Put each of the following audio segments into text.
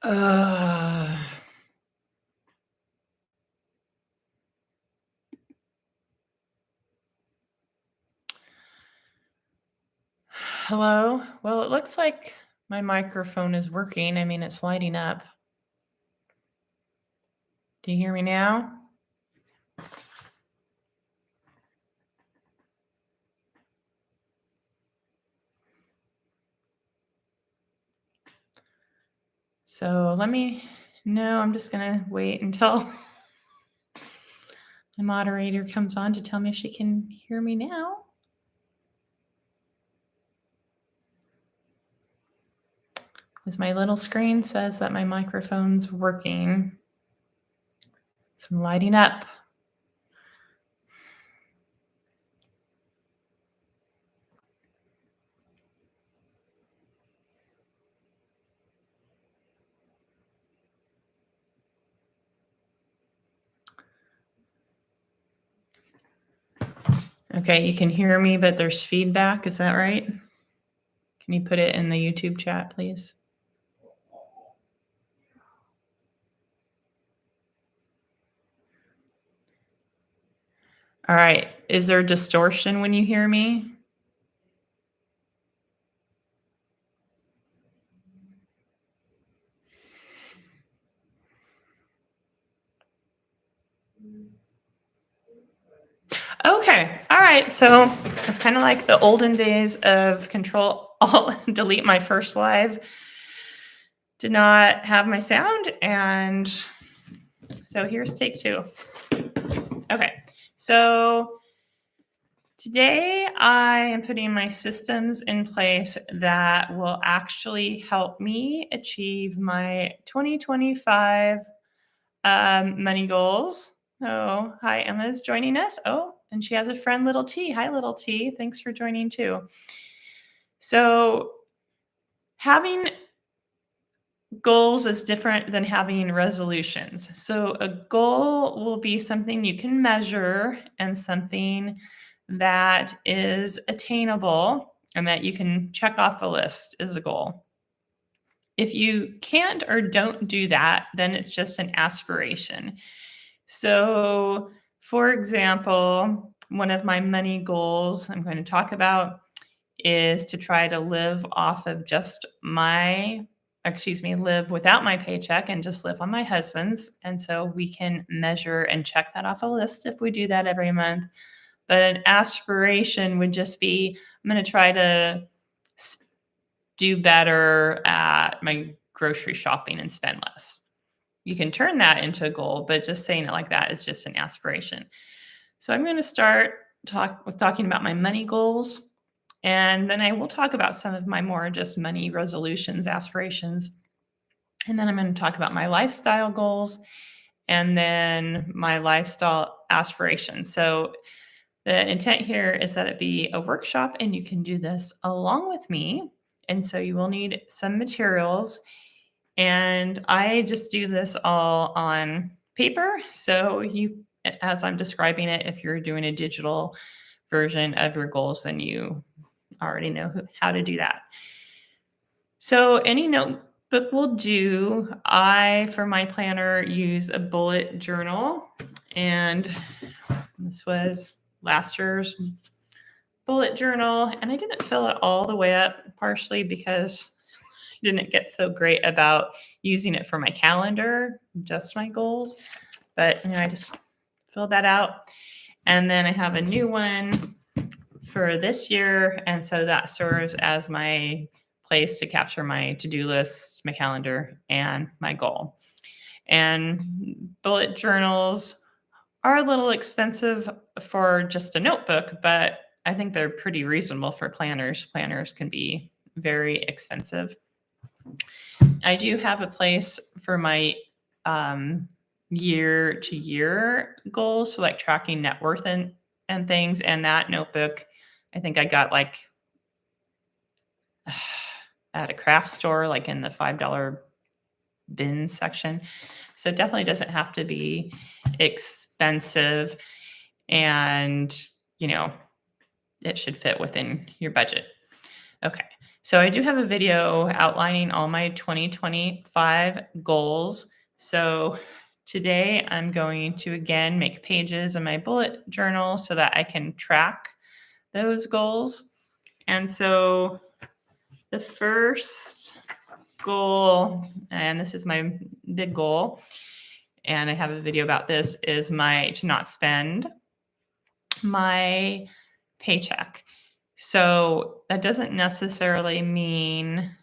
Uh, Hello? Well, it looks like my microphone is working. I mean, it's lighting up. Do you hear me now? So no, I'm just going to wait until the moderator comes on to tell me if she can hear me now. Because my little screen says that my microphone's working. It's lighting up. Okay, you can hear me, but there's feedback. Is that right? Can you put it in the YouTube chat, please? All right. Is there distortion when you hear me? Okay. All right. So it's kind of like the olden days of Control Alt Delete my first live. Did not have my sound, and so here's take two. Okay. So today I am putting my systems in place that will actually help me achieve my 2025 money goals. Oh, hi, Emma's joining us. Oh, and she has a friend, Little T. Hi, Little T. Thanks for joining too. So, having goals is different than having resolutions. So, a goal will be something you can measure and something that is attainable and that you can check off a list is a goal. If you can't or don't do that, then it's just an aspiration. So, for example, one of my money goals I'm going to talk about is to try to live off of live without my paycheck and just live on my husband's. And so we can measure and check that off a list if we do that every month. But an aspiration would just be I'm going to try to do better at my grocery shopping and spend less. You can turn that into a goal, but just saying it like that is just an aspiration. So I'm going to start talking about my money goals, and then I will talk about some of my more just money resolutions, aspirations. And then I'm going to talk about my lifestyle goals and then my lifestyle aspirations. So the intent here is that it be a workshop and you can do this along with me. And so you will need some materials. And I just do this all on paper. So you, as I'm describing it, if you're doing a digital version of your goals, then you already know how to do that. So any notebook will do. I, for my planner, use a bullet journal. And this was last year's bullet journal. And I didn't fill it all the way up, partially because I didn't get so great about using it for my calendar, just my goals. But I just filled that out. And then I have a new one for this year. And so that serves as my place to capture my to-do list, my calendar, and my goal. And bullet journals are a little expensive for just a notebook, but I think they're pretty reasonable for planners. Planners can be very expensive. I do have a place for my year to year goals, so like tracking net worth and things. And that notebook, I think I got like at a craft store, like in the $5 bin section. So it definitely doesn't have to be expensive, and it should fit within your budget. Okay. So I do have a video outlining all my 2025 goals. So today I'm going to again make pages in my bullet journal so that I can track those goals. And so the first goal, and this is my big goal, and I have a video about this, is to not spend my paycheck. So that doesn't necessarily mean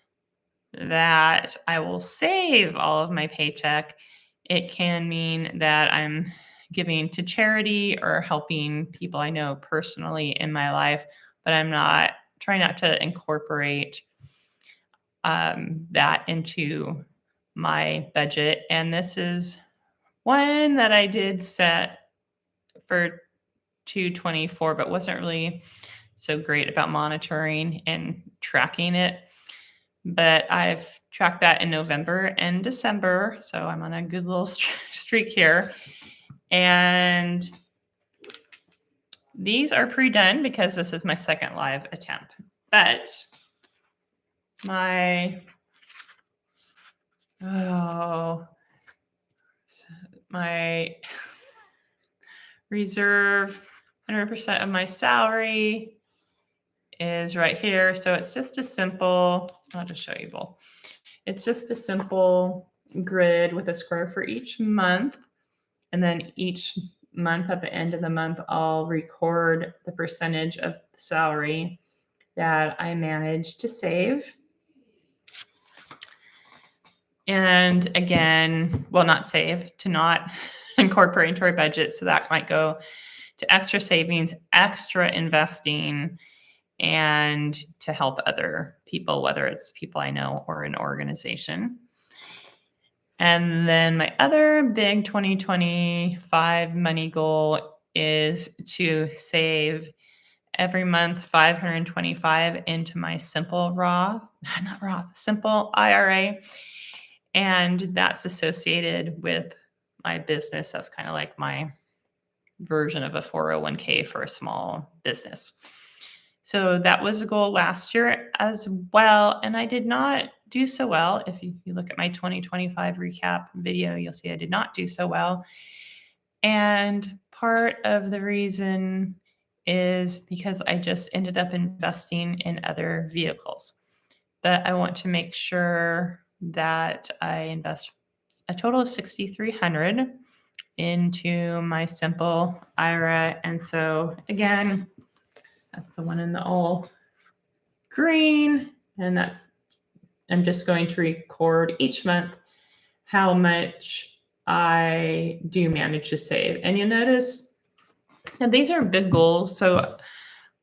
that I will save all of my paycheck. It can mean that I'm giving to charity or helping people I know personally in my life, but I'm not trying not to incorporate that into my budget. And this is one that I did set for 224, but wasn't really so great about monitoring and tracking it. But I've tracked that in November and December, so I'm on a good little streak here. And these are pre-done because this is my second live attempt. But my reserve 100% of my salary is right here. So it's just a simple, I'll just show you both. It's just a simple grid with a square for each month. And then each month at the end of the month, I'll record the percentage of the salary that I managed to save. And again, well, not save, to not incorporate into our budget. So that might go to extra savings, extra investing, and to help other people, whether it's people I know or an organization. And then my other big 2025 money goal is to save every month 525 into my simple simple IRA. And that's associated with my business. That's kind of like my version of a 401k for a small business. So that was a goal last year as well. And I did not do so well. If you look at my 2025 recap video, you'll see I did not do so well. And part of the reason is because I just ended up investing in other vehicles. But I want to make sure that I invest a total of $6,300 into my simple IRA. And so again, that's the one in the all green. And I'm just going to record each month how much I do manage to save. And you'll notice that these are big goals. So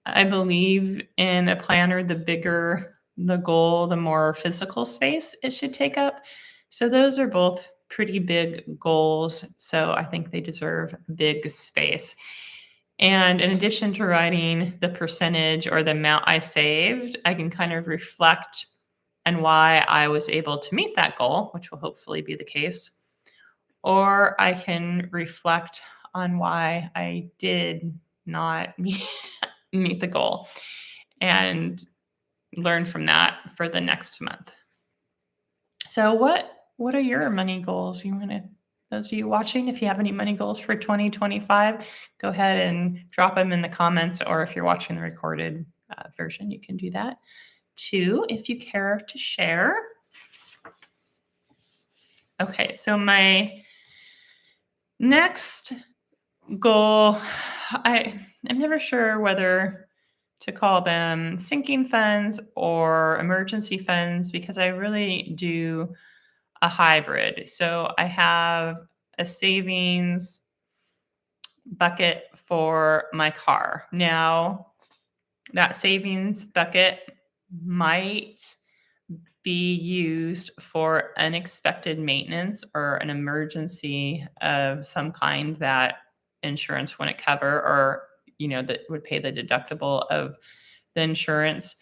I believe in a planner, the bigger the goal, the more physical space it should take up. So those are both pretty big goals. So I think they deserve big space. And in addition to writing the percentage or the amount I saved, I can kind of reflect on why I was able to meet that goal, which will hopefully be the case. Or I can reflect on why I did not meet the goal and learn from that for the next month. So what are your money goals? Those of you watching, if you have any money goals for 2025, go ahead and drop them in the comments, or if you're watching the recorded version, you can do that too, if you care to share. Okay, so my next goal, I'm never sure whether to call them sinking funds or emergency funds because I really do a hybrid. So I have a savings bucket for my car. Now, that savings bucket might be used for unexpected maintenance or an emergency of some kind that insurance wouldn't cover, or that would pay the deductible of the insurance.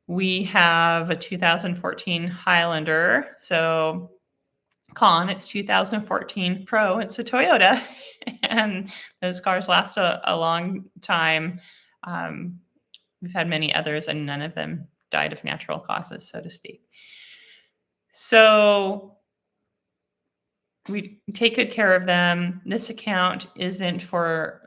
We have a 2014 Highlander. So it's 2014 Pro. It's a Toyota, and those cars last a long time. We've had many others, and none of them died of natural causes, so to speak. So we take good care of them. This account isn't for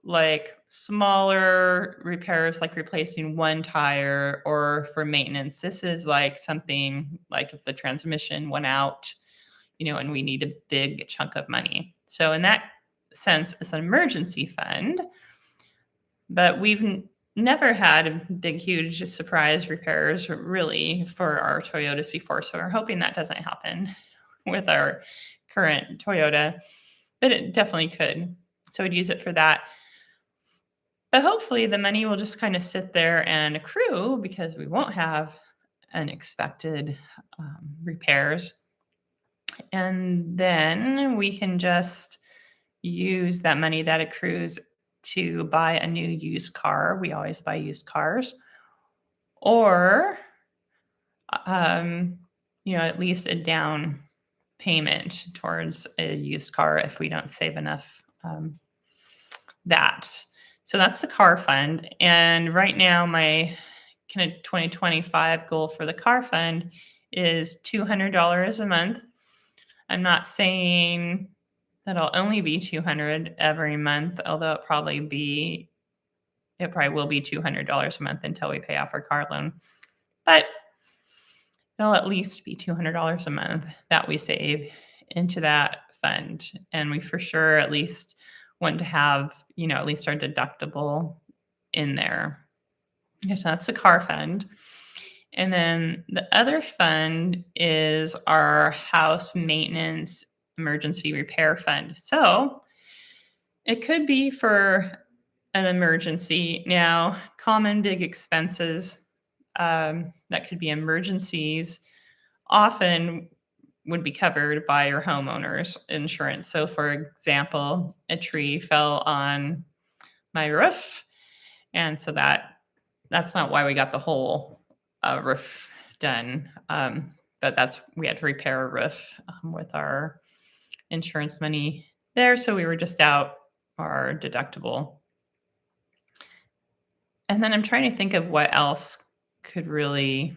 like smaller repairs, like replacing one tire or for maintenance. This is like something like if the transmission went out, and we need a big chunk of money. So in that sense, it's an emergency fund, but we've never had big, huge surprise repairs really for our Toyotas before. So we're hoping that doesn't happen with our current Toyota, but it definitely could. So we'd use it for that. But hopefully the money will just kind of sit there and accrue because we won't have unexpected repairs. And then we can just use that money that accrues to buy a new used car. We always buy used cars. Or, at least a down payment towards a used car if we don't save enough that. So that's the car fund. And right now, my kind of 2025 goal for the car fund is $200 a month. I'm not saying that I'll only be $200 every month, although it probably will be $200 a month until we pay off our car loan. But it'll at least be $200 a month that we save into that fund. And we for sure at least want to have, at least our deductible in there. Okay, so that's the car fund. And then the other fund is our house maintenance emergency repair fund. So it could be for an emergency. Now, common big expenses that could be emergencies often would be covered by your homeowner's insurance. So, for example, a tree fell on my roof, and so that's not why we got the whole roof done. But we had to repair a roof with our insurance money there, so we were just out our deductible. And then I'm trying to think of what else could really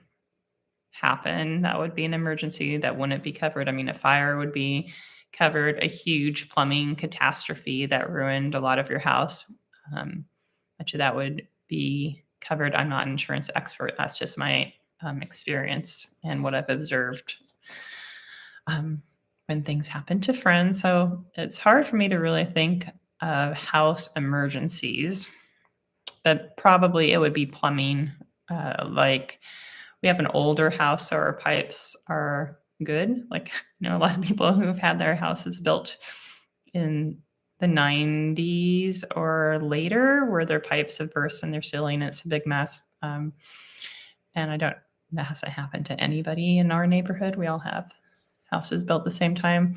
happen that would be an emergency that wouldn't be covered. I mean, a fire would be covered, a huge plumbing catastrophe that ruined a lot of your house. Much of that would be covered. I'm not an insurance expert. That's just my experience and what I've observed when things happen to friends. So it's hard for me to really think of house emergencies, but probably it would be plumbing. Like we have an older house, so our pipes are good. Like, a lot of people who've had their houses built in the 90s or later where their pipes have burst in their ceiling. It's a big mess. And that hasn't happened to anybody in our neighborhood. We all have houses built the same time.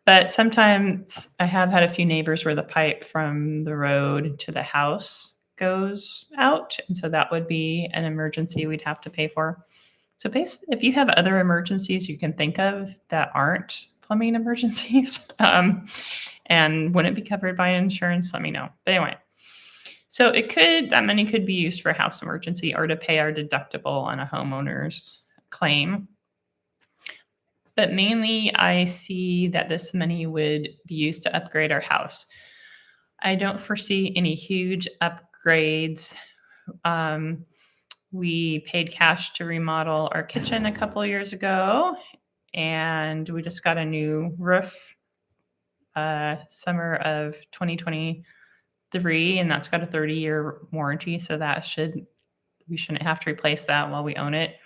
But sometimes I have had a few neighbors where the pipe from the road to the house goes out. And so that would be an emergency we'd have to pay for. So if you have other emergencies you can think of that aren't plumbing emergencies and wouldn't be covered by insurance, let me know. But anyway, so that money could be used for a house emergency or to pay our deductible on a homeowner's claim. But mainly I see that this money would be used to upgrade our house. I don't foresee any huge upgrades. We paid cash to remodel our kitchen a couple of years ago, and we just got a new roof summer of 2023, and that's got a 30-year warranty, so we shouldn't have to replace that while we own it.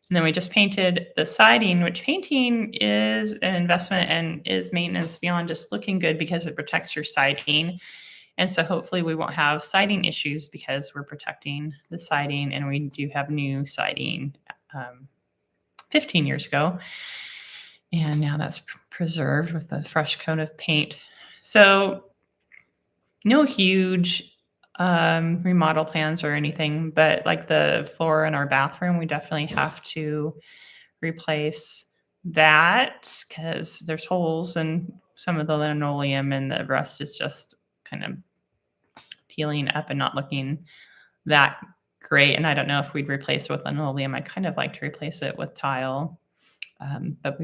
And then we just painted the siding, which painting is an investment and is maintenance beyond just looking good because it protects your siding. And so hopefully we won't have siding issues because we're protecting the siding, and we do have new siding 15 years ago. And now that's preserved with a fresh coat of paint. So no huge remodel plans or anything, but like the floor in our bathroom, we definitely have to replace that because there's holes in some of the linoleum and the rest is just kind of peeling up and not looking that great. And I don't know if we'd replace it with linoleum. I kind of like to replace it with tile. But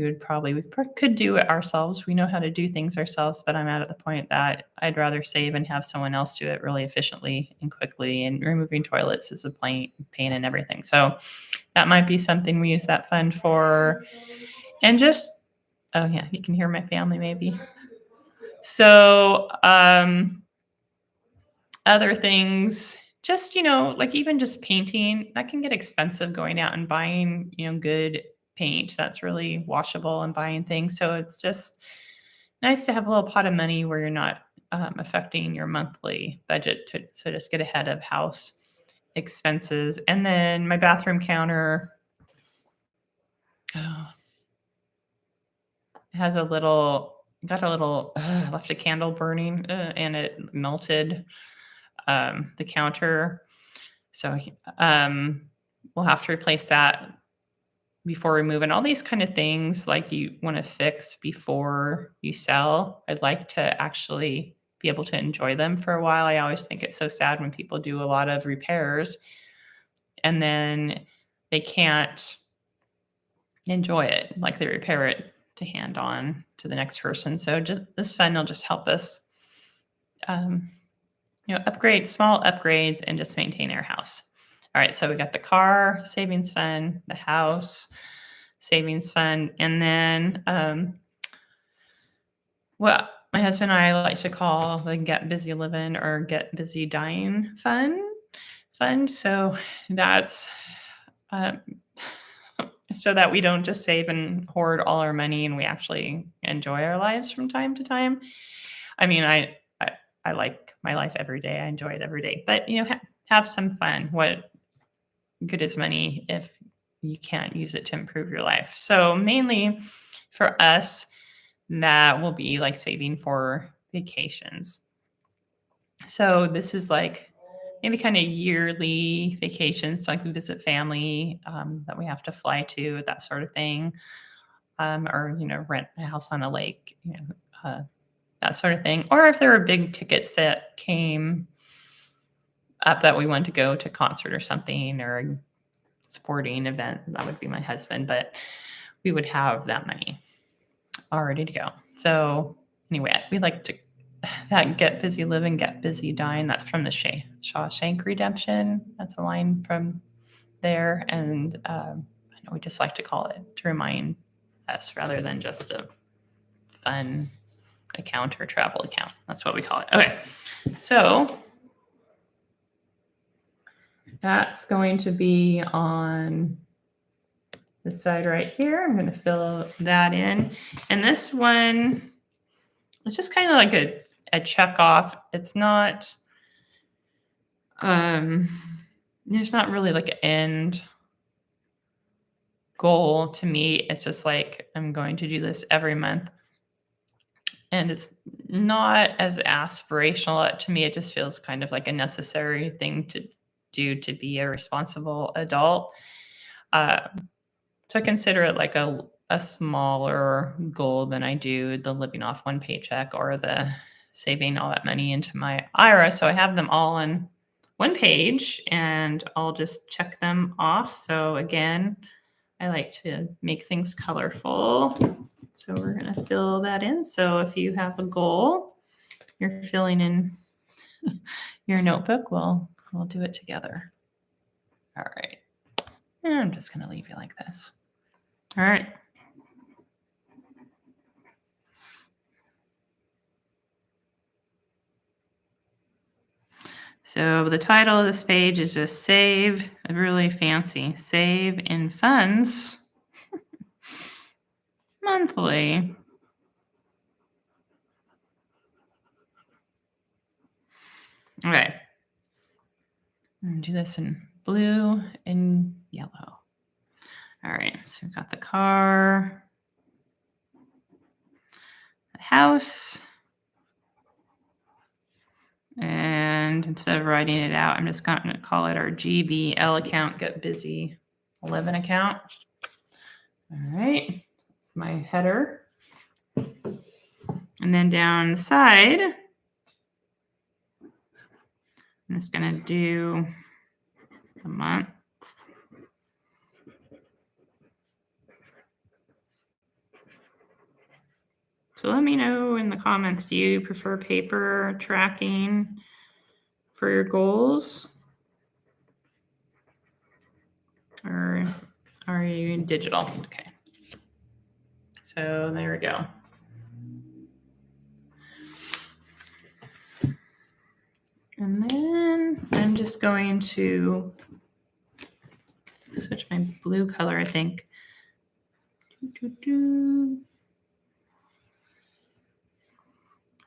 could do it ourselves. We know how to do things ourselves, but I'm at the point that I'd rather save and have someone else do it really efficiently and quickly. And removing toilets is a pain and everything. So that might be something we use that fund for. And just, oh yeah, you can hear my family maybe. So other things, just, like even just painting, that can get expensive, going out and buying, good paint that's really washable and buying things. So it's just nice to have a little pot of money where you're not affecting your monthly budget so just get ahead of house expenses. And then my bathroom counter has got a little left a candle burning and it melted the counter. So we'll have to replace that before we move. And all these kind of things like you want to fix before you sell. I'd like to actually be able to enjoy them for a while. I always think it's so sad when people do a lot of repairs and then they can't enjoy it, like they repair it to hand on to the next person. So just this fund will just help us upgrade, small upgrades, and just maintain our house. All right, so we got the car savings fund, the house savings fund, and then what my husband and I like to call the Get Busy Living or Get Busy Dying fund. So that's so that we don't just save and hoard all our money and we actually enjoy our lives from time to time. I mean, I like my life every day. I enjoy it every day, but have some fun. What good is money if you can't use it to improve your life? So mainly for us, that will be like saving for vacations. So this is like maybe kind of yearly vacations, like visit family that we have to fly to, that sort of thing, or rent a house on a lake, that sort of thing. Or if there were big tickets that came up that we wanted to go to concert or something or a sporting event, that would be my husband, but we would have that money all ready to go. So anyway, we like to that Get Busy Living, Get Busy Dying. That's from the Shawshank Redemption. That's a line from there. And I know we just like to call it to remind us rather than just a fun account or travel account. That's what we call it. Okay. So that's going to be on the side right here. I'm going to fill that in. And this one, it's just kind of like a check off. It's not, there's not really like an end goal to meet. It's just like, I'm going to do this every month. And it's not as aspirational to me. It just feels kind of like a necessary thing to do to be a responsible adult. So I consider it like a smaller goal than I do the living off one paycheck or the saving all that money into my IRA. So I have them all on one page and I'll just check them off. So again, I like to make things colorful. So we're going to fill that in. So if you have a goal, you're filling in your notebook, we'll do it together. All right. And I'm just going to leave you like this. All right. So the title of this page is just Save, really fancy, Save in Funds Monthly. Okay. I'm going to do this in blue and yellow. All right. So we've got the car, the house. And instead of writing it out, I'm just going to call it our GBL account, Get Busy Living account. All right. That's my header. And then down the side, I'm just going to do a month. So let me know in the comments, do you prefer paper tracking for your goals? Or are you digital? Okay. So there we go. And then I'm just going to switch my blue color, I think.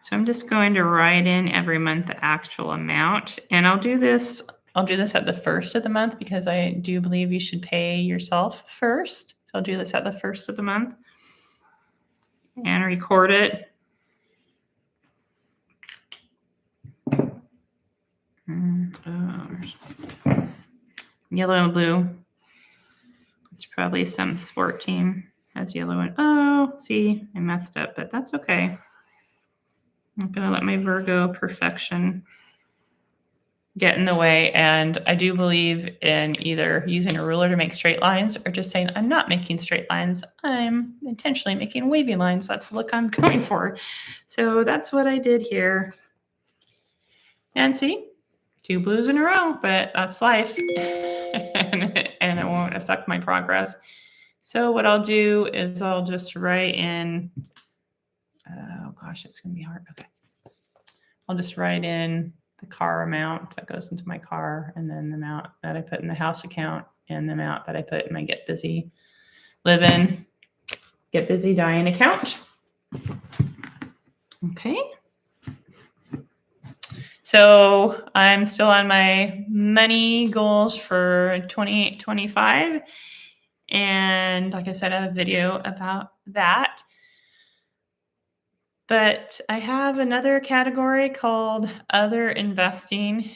So I'm just going to write in every month the actual amount, and I'll do this at the first of the month because I do believe you should pay yourself first. So I'll do this at the first of the month and record it. Yellow and blue. It's probably some sport team has yellow and oh, see, I messed up, but that's okay. I'm gonna let my Virgo perfection get in the way. And I do believe in either using a ruler to make straight lines or just saying, I'm not making straight lines. I'm intentionally making wavy lines. That's the look I'm going for. So that's what I did here. And see, 2 blues in a row, but that's life. and it won't affect my progress. So what I'll do is I'll just write in, oh gosh, it's going to be hard. Okay. I'll just write in the car amount that goes into my car, and then the amount that I put in the house account, and the amount that I put in my Get Busy Living, Get Busy Dying account. Okay. So I'm still on my money goals for 2025. And like I said, I have a video about that. But I have another category called other investing.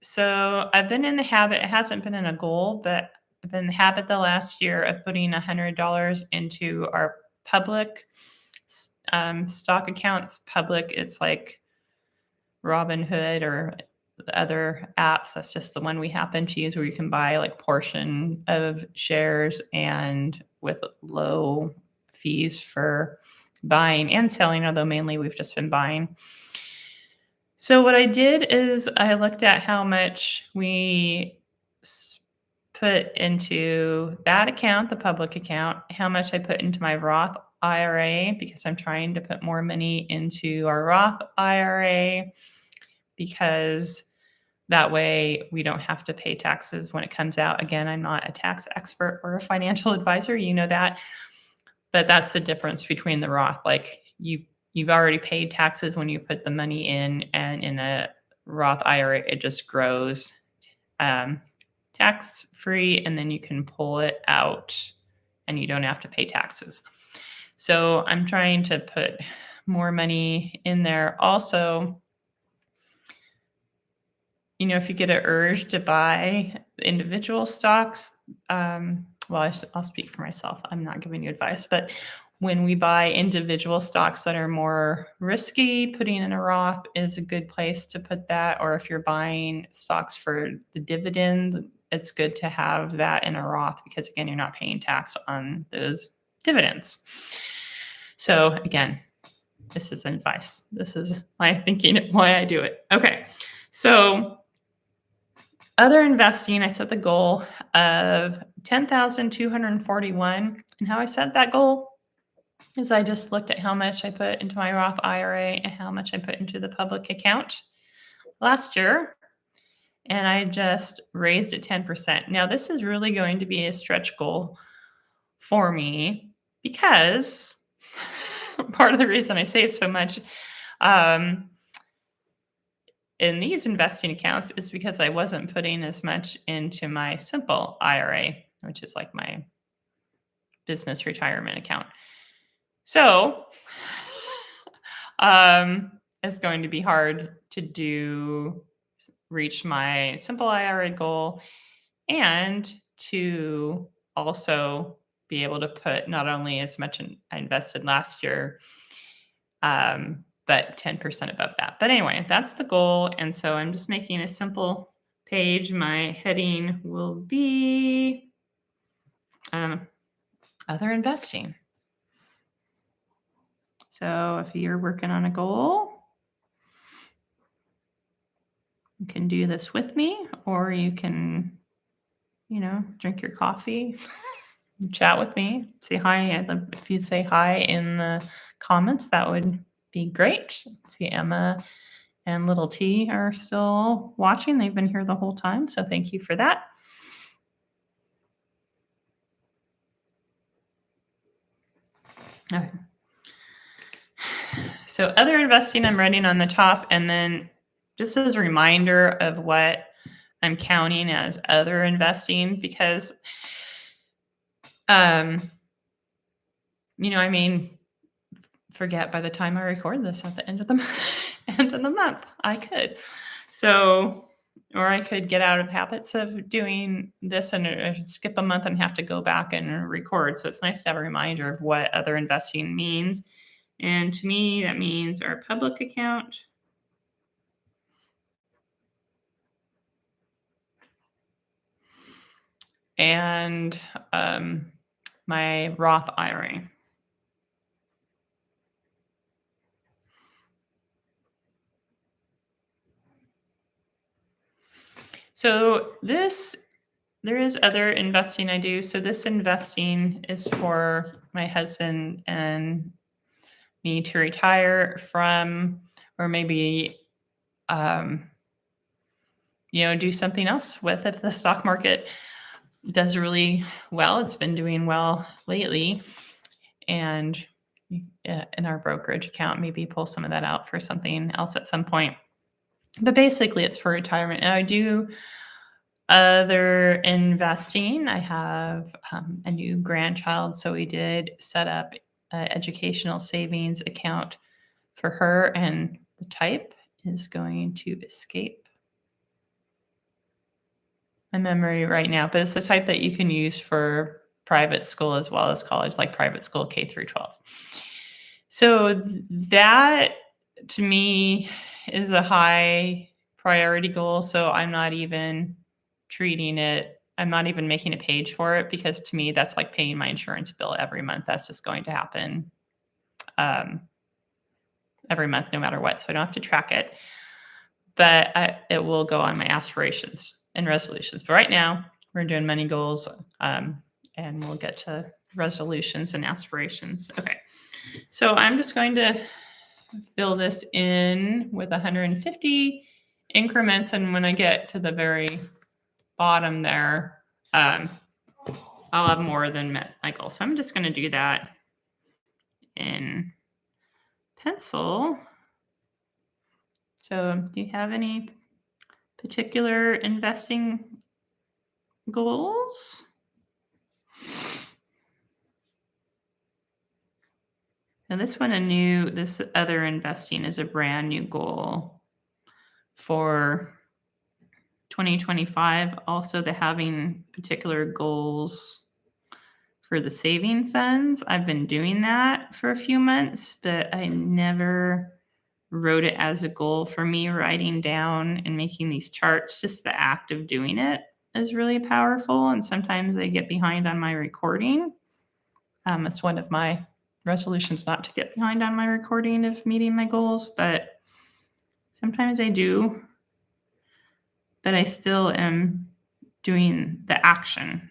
So I've been in the habit, it hasn't been in a goal, but I've been in the habit the last year of putting $100 into our public stock accounts. Public, it's like Robinhood or the other apps. That's just the one we happen to use where you can buy like portion of shares and with low fees for buying and selling, although mainly we've just been buying. So what I did is I looked at how much we put into that account, the public account, how much I put into my Roth IRA, because I'm trying to put more money into our Roth IRA, because that way we don't have to pay taxes when it comes out. Again, I'm not a tax expert or a financial advisor, you know that. But that's the difference between the Roth. Like you've already paid taxes when you put the money in, and in a Roth IRA, it just grows tax free, and then you can pull it out and you don't have to pay taxes. So I'm trying to put more money in there. Also, you know, if you get an urge to buy individual stocks, well, I'll speak for myself. I'm not giving you advice, but when we buy individual stocks that are more risky, putting in a Roth is a good place to put that. Or if you're buying stocks for the dividend, it's good to have that in a Roth because, again, you're not paying tax on those dividends. So again, this is advice. This is my thinking, why I do it. Okay, so other investing, I set the goal of $10,241. And how I set that goal is I just looked at how much I put into my Roth IRA and how much I put into the public account last year. And I just raised it 10%. Now, this is really going to be a stretch goal for me because part of the reason I save so much in these investing accounts is because I wasn't putting as much into my simple IRA, which is like my business retirement account. So it's going to be hard to reach my simple IRA goal and to also be able to put not only as much I invested last year, but 10% above that. But anyway, that's the goal. And so I'm just making a simple page, my heading will be other investing. So if you're working on a goal, you can do this with me, or you can, drink your coffee, chat with me, say hi. If you say hi in the comments, that would be great. See, Emma and Little T are still watching. They've been here the whole time, so thank you for that. Okay. So other investing, I'm writing on the top, and then just as a reminder of what I'm counting as other investing, because, forget by the time I record this at the end of the end of the month, I could. So, or I could get out of habits of doing this and skip a month and have to go back and record. So it's nice to have a reminder of what other investing means. And to me, that means our public account, and my Roth IRA. So there is other investing I do. So this investing is for my husband and me to retire from, or maybe, do something else with if the stock market does really well. It's been doing well lately. And in our brokerage account, maybe pull some of that out for something else at some point. But basically, it's for retirement. And I do other investing. I have a new grandchild, so we did set up an educational savings account for her, and the type is going to escape my memory right now, but it's the type that you can use for private school as well as college, like private school K through 12. So that to me is a high priority goal. So I'm not even making a page for it, because to me, that's like paying my insurance bill every month. That's just going to happen every month, no matter what. So I don't have to track it, but it will go on my aspirations and resolutions. But right now we're doing money goals, and we'll get to resolutions and aspirations. Okay. So I'm just going to fill this in with 150 increments. And when I get to the very bottom there, I'll have more than met my goal. So I'm just going to do that in pencil. So do you have any particular investing goals? And this other investing is a brand new goal for 2025. Also, the having particular goals for the saving funds. I've been doing that for a few months, but I never wrote it as a goal. For me, writing down and making these charts, just the act of doing it is really powerful. And sometimes I get behind on my recording. It's one of my resolutions not to get behind on my recording of meeting my goals, but sometimes I do. But I still am doing the action.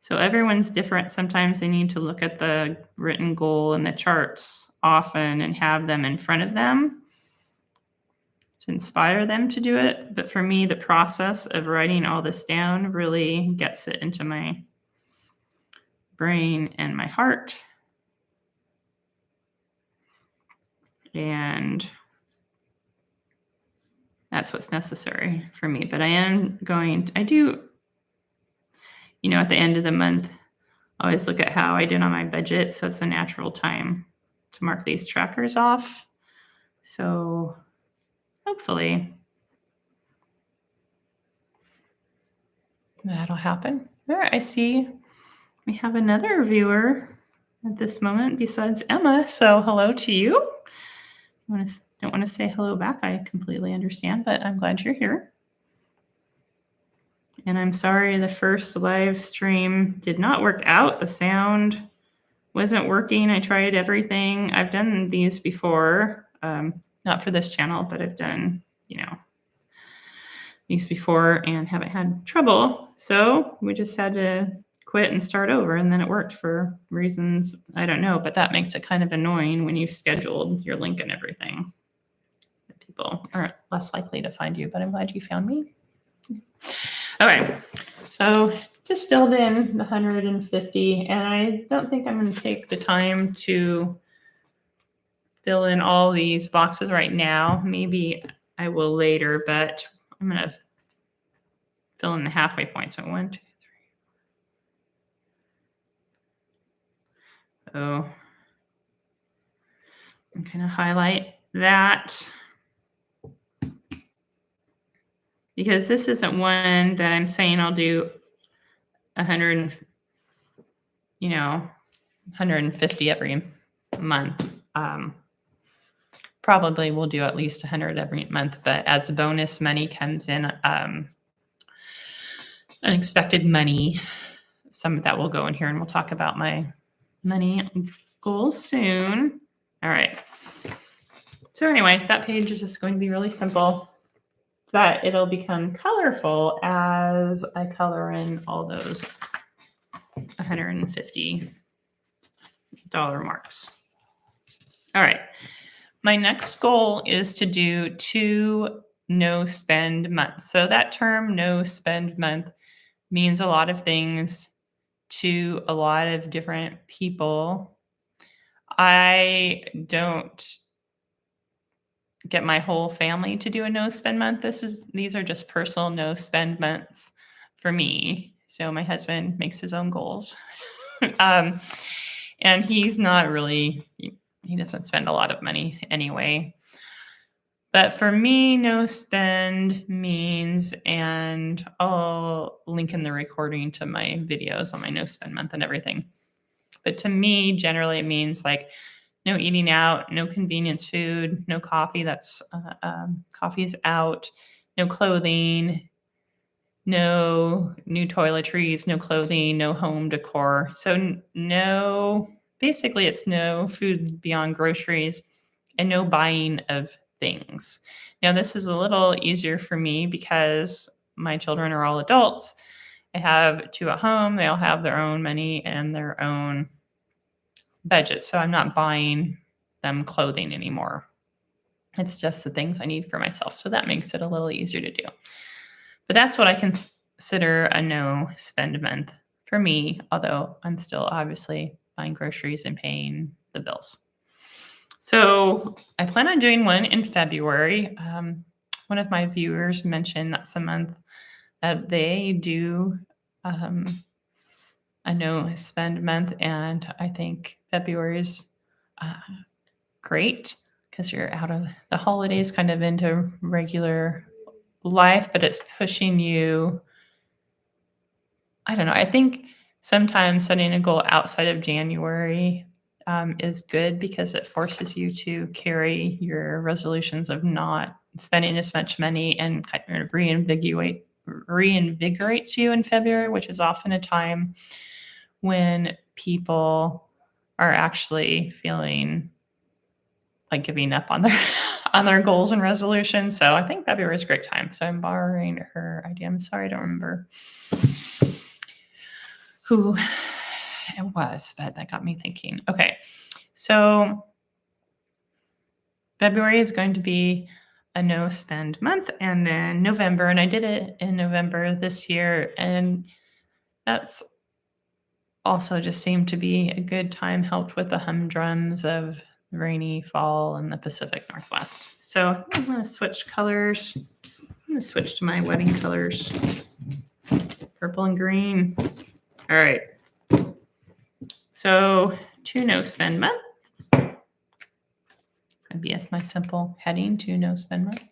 So everyone's different. Sometimes they need to look at the written goal and the charts often and have them in front of them to inspire them to do it. But for me, the process of writing all this down really gets it into my brain and my heart. And that's what's necessary for me. But I do, at the end of the month, I always look at how I did on my budget. So it's a natural time to mark these trackers off. So hopefully that'll happen. All right, I see we have another viewer at this moment besides Emma. So hello to you. Don't want to say hello back. I completely understand, but I'm glad you're here. And I'm sorry the first live stream did not work out. The sound wasn't working. I tried everything. I've done these before, not for this channel, but I've done, these before and haven't had trouble. So we just had to quit and start over, and then it worked for reasons I don't know, but that makes it kind of annoying when you've scheduled your link and everything. People are less likely to find you, but I'm glad you found me. Okay, so just filled in the 150, and I don't think I'm going to take the time to fill in all these boxes right now. Maybe I will later, but I'm going to fill in the halfway point. So 1, 2, 3. So I'm going to highlight that because this isn't one that I'm saying I'll do 150 every month. Probably we'll do at least 100 every month, but as bonus money comes in, unexpected money, some of that will go in here, and we'll talk about my money goals soon. All right. So anyway, that page is just going to be really simple, but it'll become colorful as I color in all those $150 marks. All right. My next goal is to do 2 no spend months. So that term, no spend month, means a lot of things to a lot of different people. I don't get my whole family to do a no spend month. These are just personal no spend months for me. So my husband makes his own goals. And he's not really, he doesn't spend a lot of money anyway. But for me, no spend means, and I'll link in the recording to my videos on my no spend month and everything. But to me, generally, it means like no eating out, no convenience food, no coffee. Coffee is out, no clothing, no new toiletries, no clothing, no home decor. So basically it's no food beyond groceries and no buying of things. Now, this is a little easier for me because my children are all adults. I have 2 at home. They all have their own money and their own budget. So I'm not buying them clothing anymore. It's just the things I need for myself. So that makes it a little easier to do. But that's what I consider a no spend month for me, although I'm still obviously buying groceries and paying the bills. So I plan on doing one in February. One of my viewers mentioned that's a month that they do a no spend month, and I think February is great because you're out of the holidays, kind of into regular life, but it's pushing you. I don't know. I think sometimes setting a goal outside of January is good because it forces you to carry your resolutions of not spending as much money and kind of reinvigorates you in February, which is often a time when people are actually feeling like giving up on their on their goals and resolutions. So I think February is a great time. So I'm borrowing her idea. I'm sorry, I don't remember who it was, but that got me thinking. Okay, so February is going to be a no spend month, and then November, and I did it in November this year, and that's also just seemed to be a good time, helped with the humdrums of rainy fall in the Pacific Northwest. So I'm going to switch colors. I'm going to switch to my wedding colors, purple and green. All right. So 2 no spend months. It's going to be as my simple heading, 2 no spend month.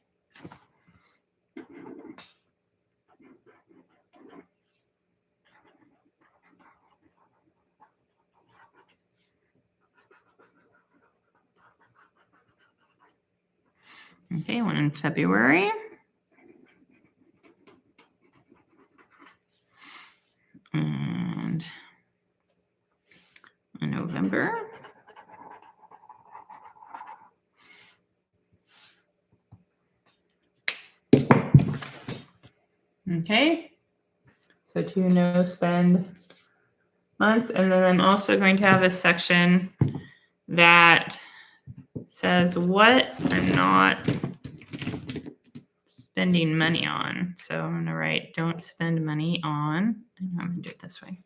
Okay, one in February. November. Okay, so 2 no spend months. And then I'm also going to have a section that says what I'm not spending money on. So I'm going to write don't spend money on. I'm going to do it this way.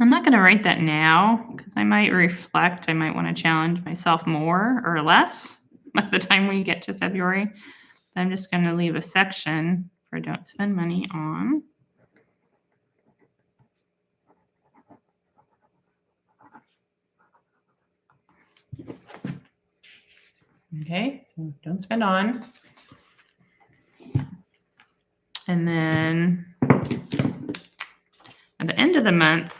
I'm not going to write that now because I might reflect. I might want to challenge myself more or less by the time we get to February. I'm just going to leave a section for don't spend money on. Okay, so don't spend on. And then at the end of the month,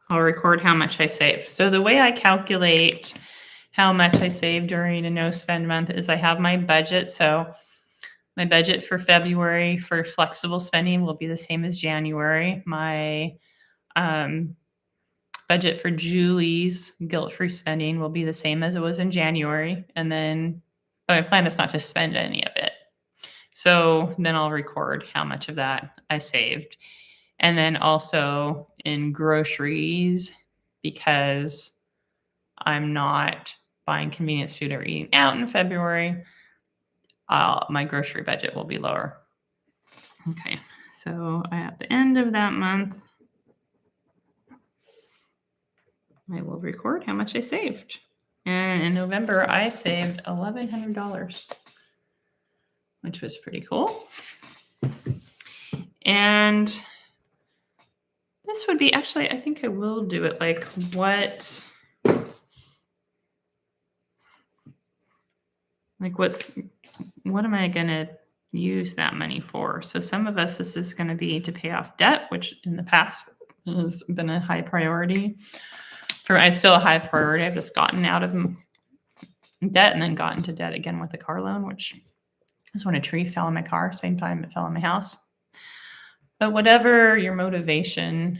I'll record how much I save. So the way I calculate how much I save during a no spend month is I have my budget. So my budget for February for flexible spending will be the same as January. My budget for Julie's guilt-free spending will be the same as it was in January. And then my plan is not to spend any of it. So then I'll record how much of that I saved. And then also in groceries, because I'm not buying convenience food or eating out in February, my grocery budget will be lower. Okay, so at the end of that month, I will record how much I saved. And in November, I saved $1,100, which was pretty cool. And this would be, actually, I think I will do it like what am I going to use that money for? So some of us, this is going to be to pay off debt, which in the past has been a high priority. It's still a high priority. I've just gotten out of debt and then got into debt again with the car loan, which is when a tree fell in my car, same time it fell in my house. But whatever your motivation,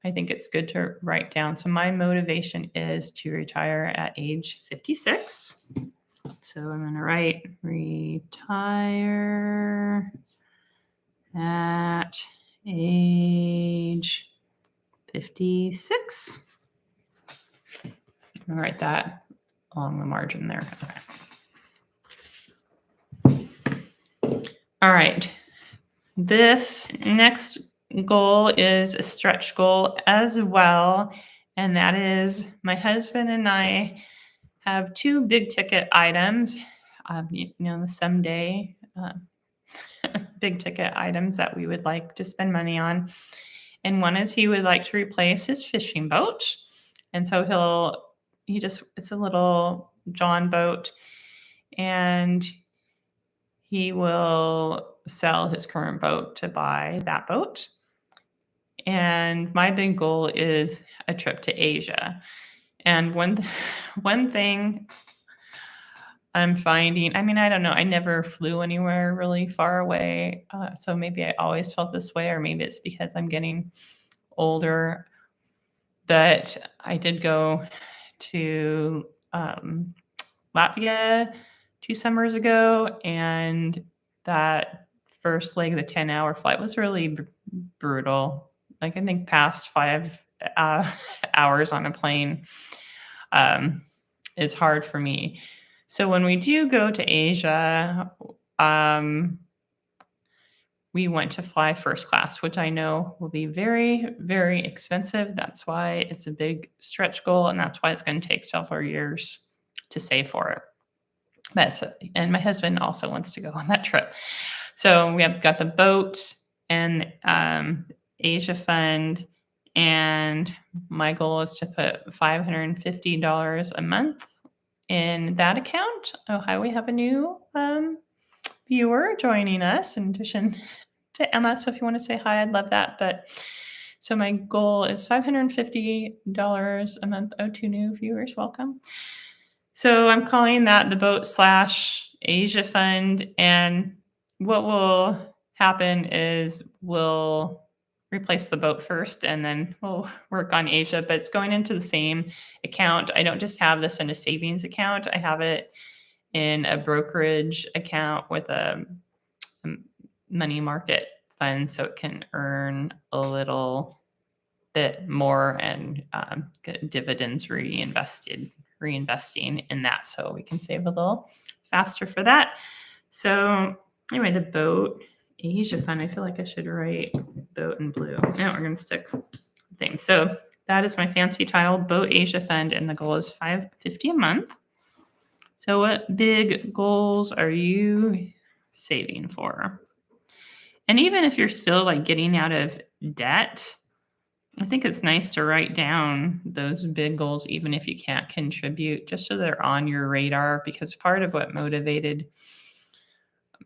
I think it's good to write down. So my motivation is to retire at age 56. So I'm going to write retire at age 56. I'll write that along the margin there. Okay. All right. This next goal is a stretch goal as well. And that is my husband and I have 2 big ticket items, someday big ticket items that we would like to spend money on. And one is he would like to replace his fishing boat. And so it's a little John boat, and he will sell his current boat to buy that boat. And my big goal is a trip to Asia. And one thing I'm finding, I don't know, I never flew anywhere really far away. So maybe I always felt this way, or maybe it's because I'm getting older. But I did go to Latvia 2 summers ago, and that first leg of the 10-hour flight was really brutal. Like, I think past 5 hours on a plane is hard for me. So when we do go to Asia, we want to fly first class, which I know will be very, very expensive. That's why it's a big stretch goal, and that's why it's going to take several years to save for it. And my husband also wants to go on that trip. So we have got the boat and Asia fund, and my goal is to put $550 a month in that account. Oh, hi, we have a new viewer joining us in addition to Emma. So if you want to say hi, I'd love that. But so my goal is $550 a month. Oh, 2 new viewers, welcome. So I'm calling that the boat/Asia fund. And what will happen is we'll replace the boat first and then we'll work on Asia, but it's going into the same account. I don't just have this in a savings account, I have it in a brokerage account with a money market fund so it can earn a little bit more and get dividends reinvesting in that so we can save a little faster for that. So anyway, the boat Asia fund, I feel like I should write boat in blue. No, we're going to stick with the theme. So that is my fancy title, Boat Asia Fund, and the goal is $550 a month. So what big goals are you saving for? And even if you're still like getting out of debt, I think it's nice to write down those big goals, even if you can't contribute, just so they're on your radar. Because part of what motivated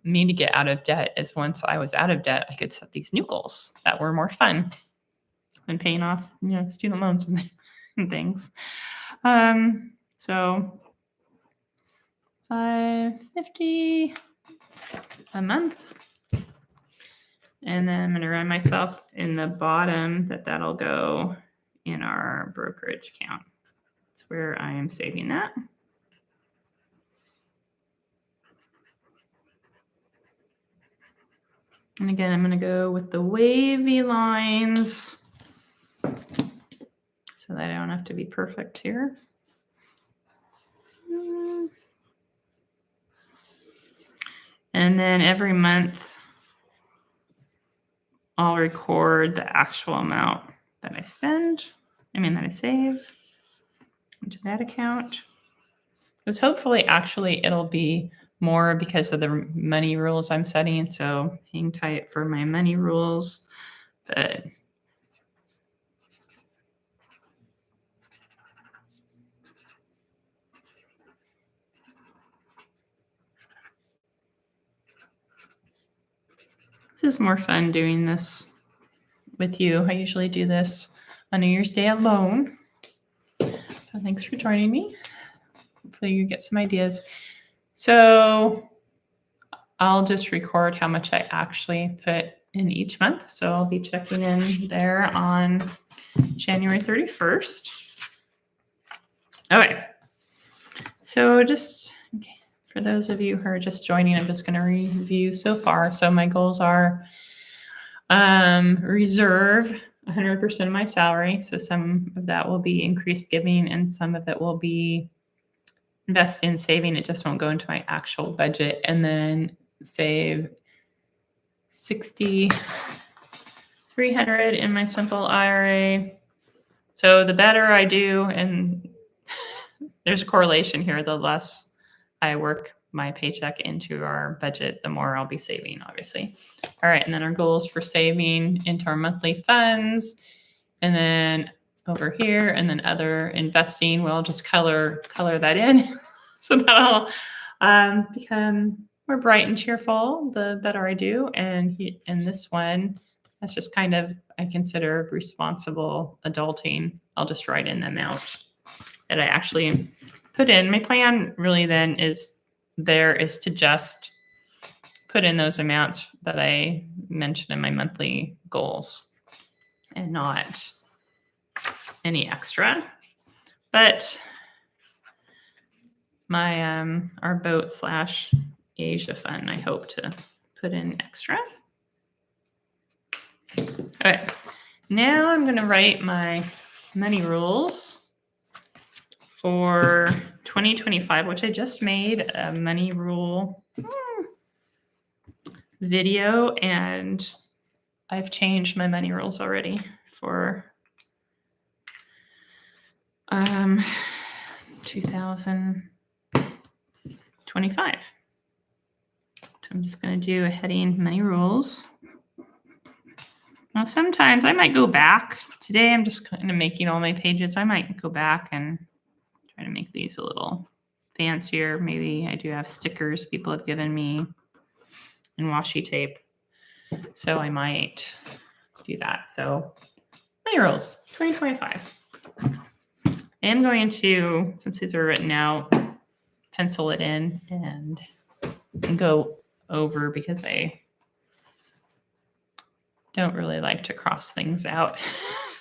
me to get out of debt is once I was out of debt, I could set these new goals that were more fun than paying off, student loans and things. So $550 a month. And then I'm going to run myself in the bottom that'll go in our brokerage account. That's where I am saving that. And again, I'm going to go with the wavy lines so that I don't have to be perfect here. And then every month, I'll record the actual amount that I save into that account. Because hopefully, actually, it'll be more because of the money rules I'm setting. So hang tight for my money rules. But this is more fun doing this with you. I usually do this on New Year's Day alone. So thanks for joining me. Hopefully you get some ideas. So I'll just record how much I actually put in each month. So I'll be checking in there on January 31st. Okay. So just for those of you who are just joining, I'm just going to review so far. So my goals are reserve 100% of my salary. So some of that will be increased giving and some of it will be invest in saving. It just won't go into my actual budget. And then save $6,300 in my simple IRA. So the better I do, and there's a correlation here, the less I work my paycheck into our budget, the more I'll be saving, obviously. All right, and then our goals for saving into our monthly funds. And then over here, and then other investing, we'll just color that in. So that'll become more bright and cheerful the better I do. And this one, that's just kind of, I consider responsible adulting. I'll just write in the amount that I actually put in. My plan really then is to just put in those amounts that I mentioned in my monthly goals and not any extra. But my our boat/Asia fund, I hope to put in extra. Okay, now I'm going to write my money rules for 2025, which I just made a money rule video, and I've changed my money rules already for 2025. So I'm just going to do a heading money rules. Now, sometimes I might go back. Today, I'm just kind of making all my pages. I might go back and try to make these a little fancier. Maybe I do have stickers people have given me and washi tape. So I might do that. So money rules, 2025. I am going to, since these are written out, pencil it in and go over because I don't really like to cross things out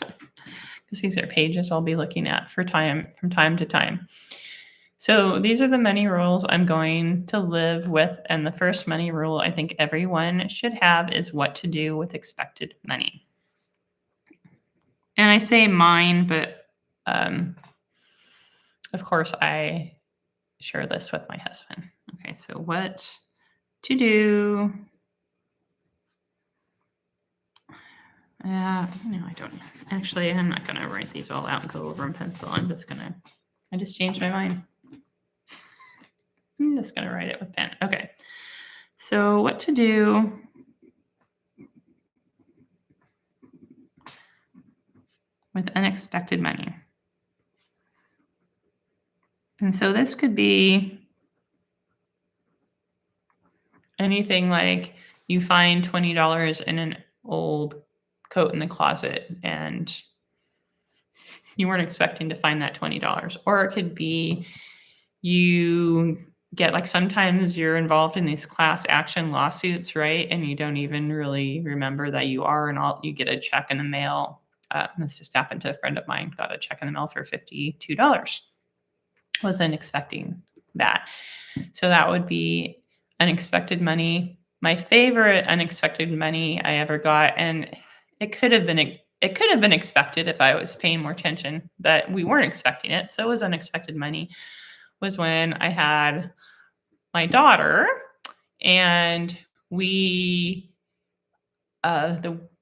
because these are pages I'll be looking at from time to time. So these are the money rules I'm going to live with. And the first money rule I think everyone should have is what to do with expected money. And I say mine, but of course I share this with my husband. Okay, so what to do? No, I don't. Actually, I'm not going to write these all out and go over in pencil. I just changed my mind. I'm just going to write it with pen. Okay. So what to do with unexpected money. And so this could be anything like you find $20 in an old coat in the closet and you weren't expecting to find that $20. Or it could be you get, like, sometimes you're involved in these class action lawsuits, right? And you don't even really remember that you are, and you get a check in the mail. This just happened to a friend of mine, got a check in the mail for $52. Wasn't expecting that. So that would be unexpected money. My favorite unexpected money I ever got, and it could have been expected if I was paying more attention, but we weren't expecting it. So it was unexpected money, was when I had my daughter, and the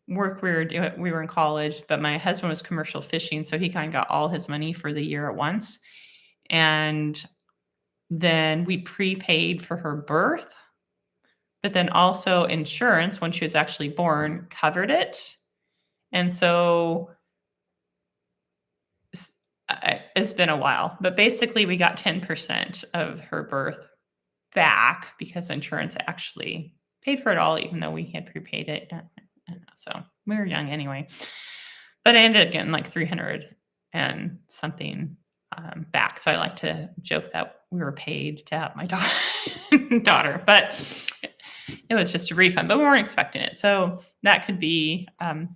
work we were doing, we were in college, but my husband was commercial fishing, so he kind of got all his money for the year at once. And then we prepaid for her birth, but then also insurance, when she was actually born, covered it. And so it's been a while, but basically we got 10% of her birth back because insurance actually paid for it all, even though we had prepaid it. So we were young anyway. But I ended up getting like 300 and something back. So I like to joke that we were paid to have my daughter, but it was just a refund, but we weren't expecting it. So that could be a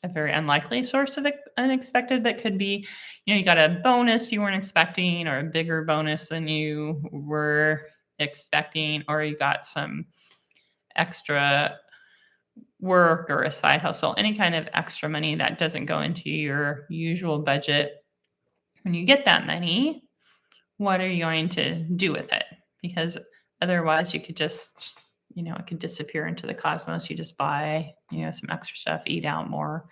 very unlikely source of unexpected, but could be, you got a bonus you weren't expecting, or a bigger bonus than you were expecting, or you got some extra work or a side hustle, any kind of extra money that doesn't go into your usual budget. When you get that money, what are you going to do with it? Because otherwise you could just, it could disappear into the cosmos. You just buy, some extra stuff, eat out more.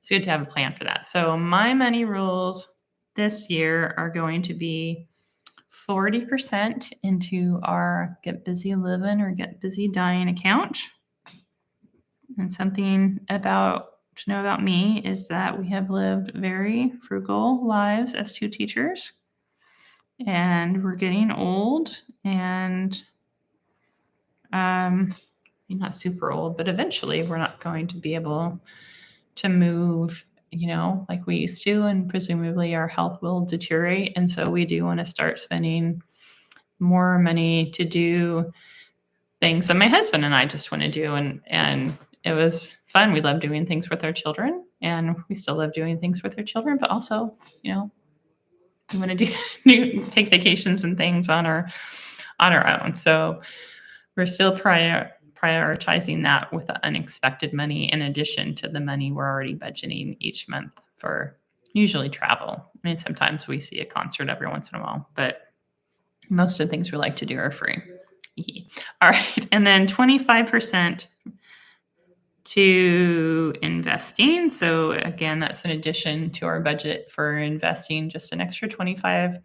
It's good to have a plan for that. So my money rules this year are going to be 40% into our Get Busy Living or Get Busy Dying account. And something to know about me is that we have lived very frugal lives as two teachers, and we're getting old, and not super old, but eventually we're not going to be able to move, like we used to, and presumably our health will deteriorate. And so we do want to start spending more money to do things that my husband and I just want to do. And it was fun. We love doing things with our children, and we still love doing things with our children, but also, we want to take vacations and things on our own. So we're still prioritizing that with the unexpected money, in addition to the money we're already budgeting each month for usually travel. I mean, sometimes we see a concert every once in a while, but most of the things we like to do are free. All right. And then 25% to investing. So again, that's an addition to our budget for investing, just an extra 25%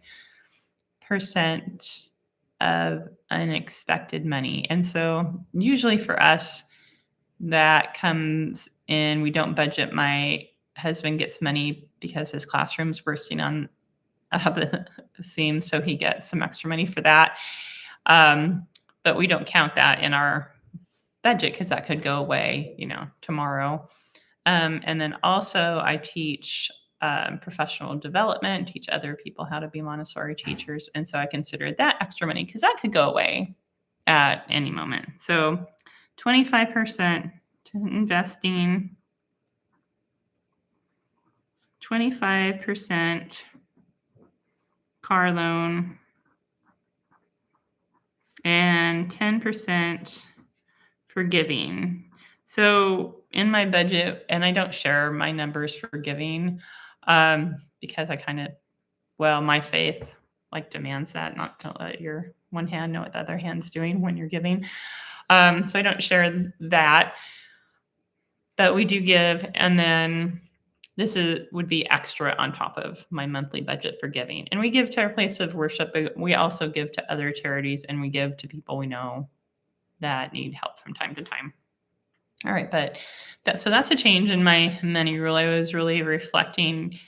of unexpected money. And so usually for us, that comes in, we don't budget. My husband gets money because his classroom's bursting on the seams, so he gets some extra money for that. But we don't count that in our budget because that could go away, tomorrow. And then also I teach professional development, teach other people how to be Montessori teachers. And so I considered that extra money because that could go away at any moment. So 25% to investing, 25% car loan, and 10% for giving. So in my budget, and I don't share my numbers for giving because I kind of, my faith demands that, not to let your one hand know what the other hand's doing when you're giving. So I don't share that, but we do give, and then this would be extra on top of my monthly budget for giving. And we give to our place of worship, but we also give to other charities, and we give to people we know that need help from time to time. All right, but that's a change in my money rule. I was really reflecting,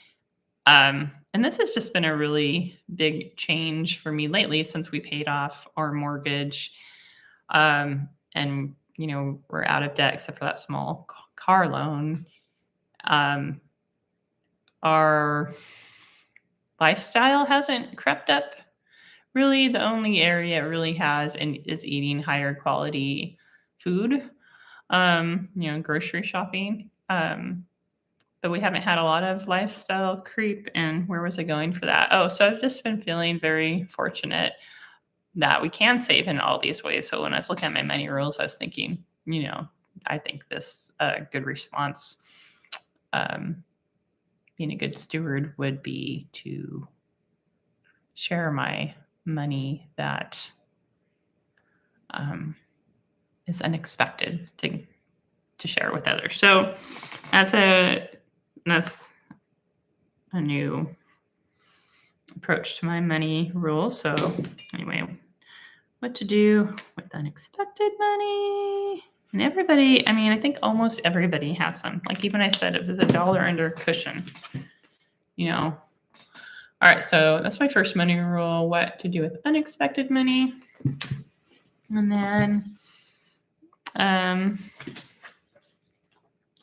and this has just been a really big change for me lately since we paid off our mortgage, and we're out of debt except for that small car loan. Our lifestyle hasn't crept up. Really, the only area it really has is eating higher quality food. Grocery shopping. But we haven't had a lot of lifestyle creep. And where was I going for that? Oh, so I've just been feeling very fortunate that we can save in all these ways. So when I was looking at my money rules, I was thinking, I think this good response, being a good steward, would be to share my money that is unexpected to share with others. So that's a new approach to my money rules. So anyway, what to do with unexpected money? And everybody, I think almost everybody has some. Like even I said, if there's $1 under a cushion, All right, so that's my first money rule, what to do with unexpected money. And then,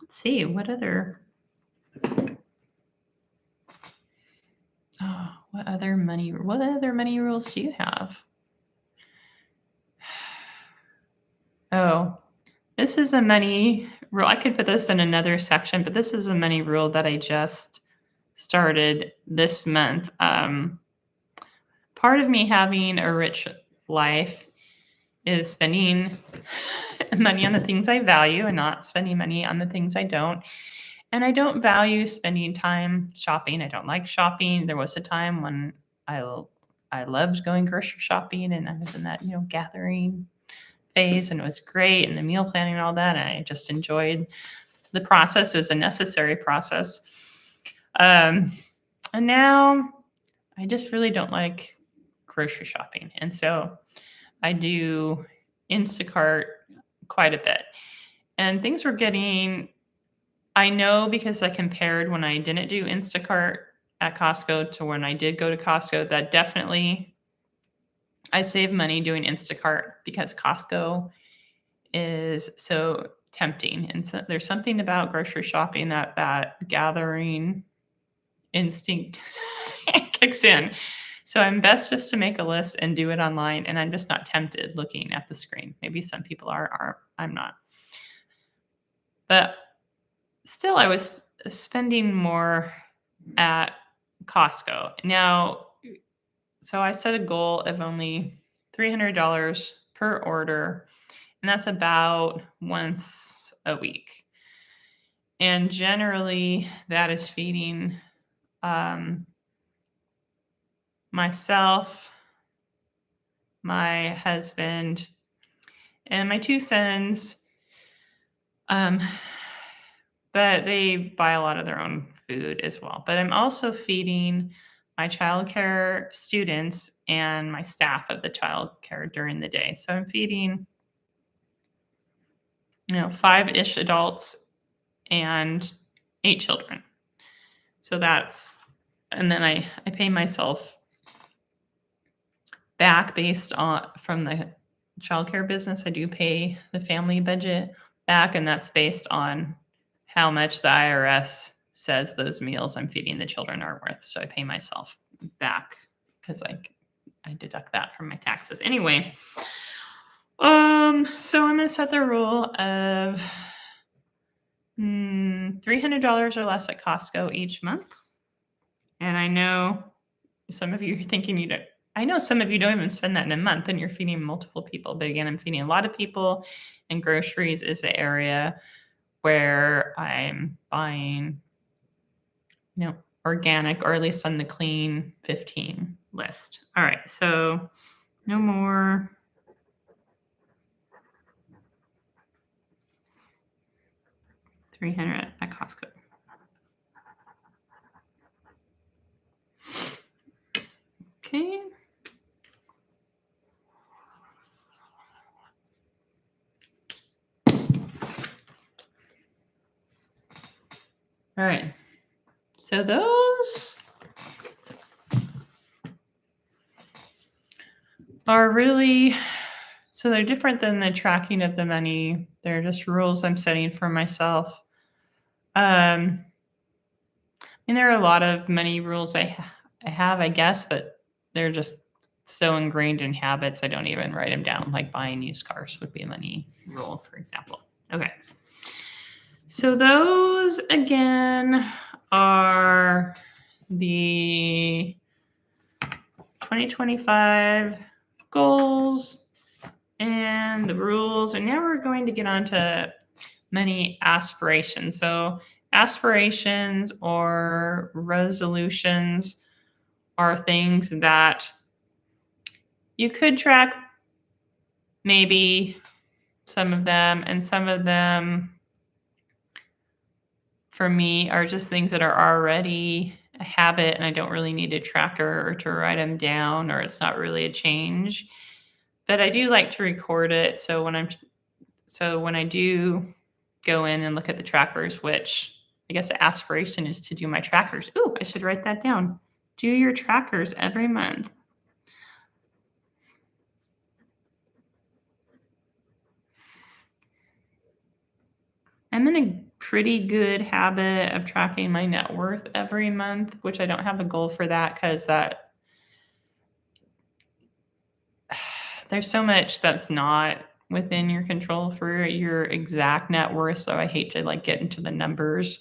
let's see, what other money rules do you have? Oh, this is a money rule. I could put this in another section, but this is a money rule that I just started this month. Part of me having a rich life is spending money on the things I value and not spending money on the things I don't. And I don't value spending time shopping. I don't like shopping. There was a time when I loved going grocery shopping, and I was in that, gathering phase, and it was great, and the meal planning and all that. And I just enjoyed the process. It was a necessary process. And now I just really don't like grocery shopping. And so I do Instacart quite a bit. And things were getting, I know because I compared when I didn't do Instacart at Costco to when I did go to Costco, that definitely I save money doing Instacart because Costco is so tempting. And so there's something about grocery shopping that gathering instinct kicks in. So I'm best just to make a list and do it online, and I'm just not tempted looking at the screen. Maybe some people are. I'm not. But still, I was spending more at Costco. Now, so I set a goal of only $300 per order, and that's about once a week. And generally, that is feeding myself, my husband, and my 2 sons. But they buy a lot of their own food as well. But I'm also feeding my childcare students and my staff of the childcare during the day. So I'm feeding, 5-ish adults and 8 children. So and then I pay myself back based on from the childcare business. I do pay the family budget back, and that's based on how much the IRS says those meals I'm feeding the children are worth. So I pay myself back because I deduct that from my taxes. Anyway, so I'm gonna set the rule of $300 or less at Costco each month. And I know some of you are thinking I know some of you don't even spend that in a month and you're feeding multiple people. But again, I'm feeding a lot of people, and groceries is the area where I'm buying, organic, or at least on the clean 15 list. All right, so no more. $300 at Costco. Okay. All right. So those are really, so they're different than the tracking of the money. They're just rules I'm setting for myself. I mean, there are a lot of money rules I have, I guess, but they're just so ingrained in habits, I don't even write them down. Like buying used cars would be a money rule, for example. Okay. So those, again, are the 2025 goals and the rules. And now we're going to get on to money aspirations. So aspirations or resolutions are things that you could track, maybe some of them, and some of them for me are just things that are already a habit and I don't really need a tracker or to write them down, or it's not really a change. But I do like to record it. So when I do go in and look at the trackers, which I guess the aspiration is to do my trackers. Ooh, I should write that down. Do your trackers every month. I'm in a pretty good habit of tracking my net worth every month, which I don't have a goal for that because there's so much that's not within your control for your exact net worth. So I hate to get into the numbers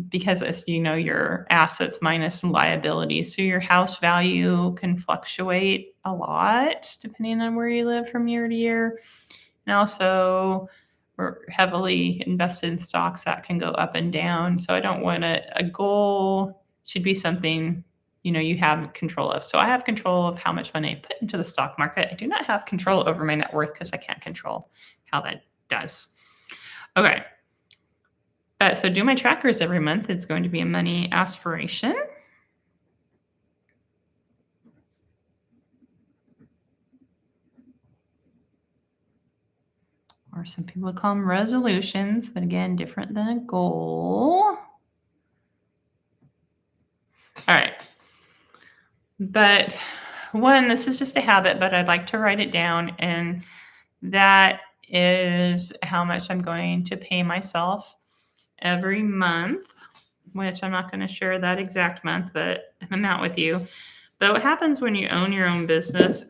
because it's, your assets minus liabilities. So your house value can fluctuate a lot depending on where you live from year to year. And also we're heavily invested in stocks that can go up and down. So I don't want a goal should be something, you have control of. So I have control of how much money I put into the stock market. I do not have control over my net worth because I can't control how that does. Okay. So do my trackers every month. It's going to be a money aspiration. Or some people would call them resolutions, but again, different than a goal. All right. But one, this is just a habit, but I'd like to write it down. And that is how much I'm going to pay myself every month, which I'm not going to share that exact month, but an amount with you. But what happens when you own your own business,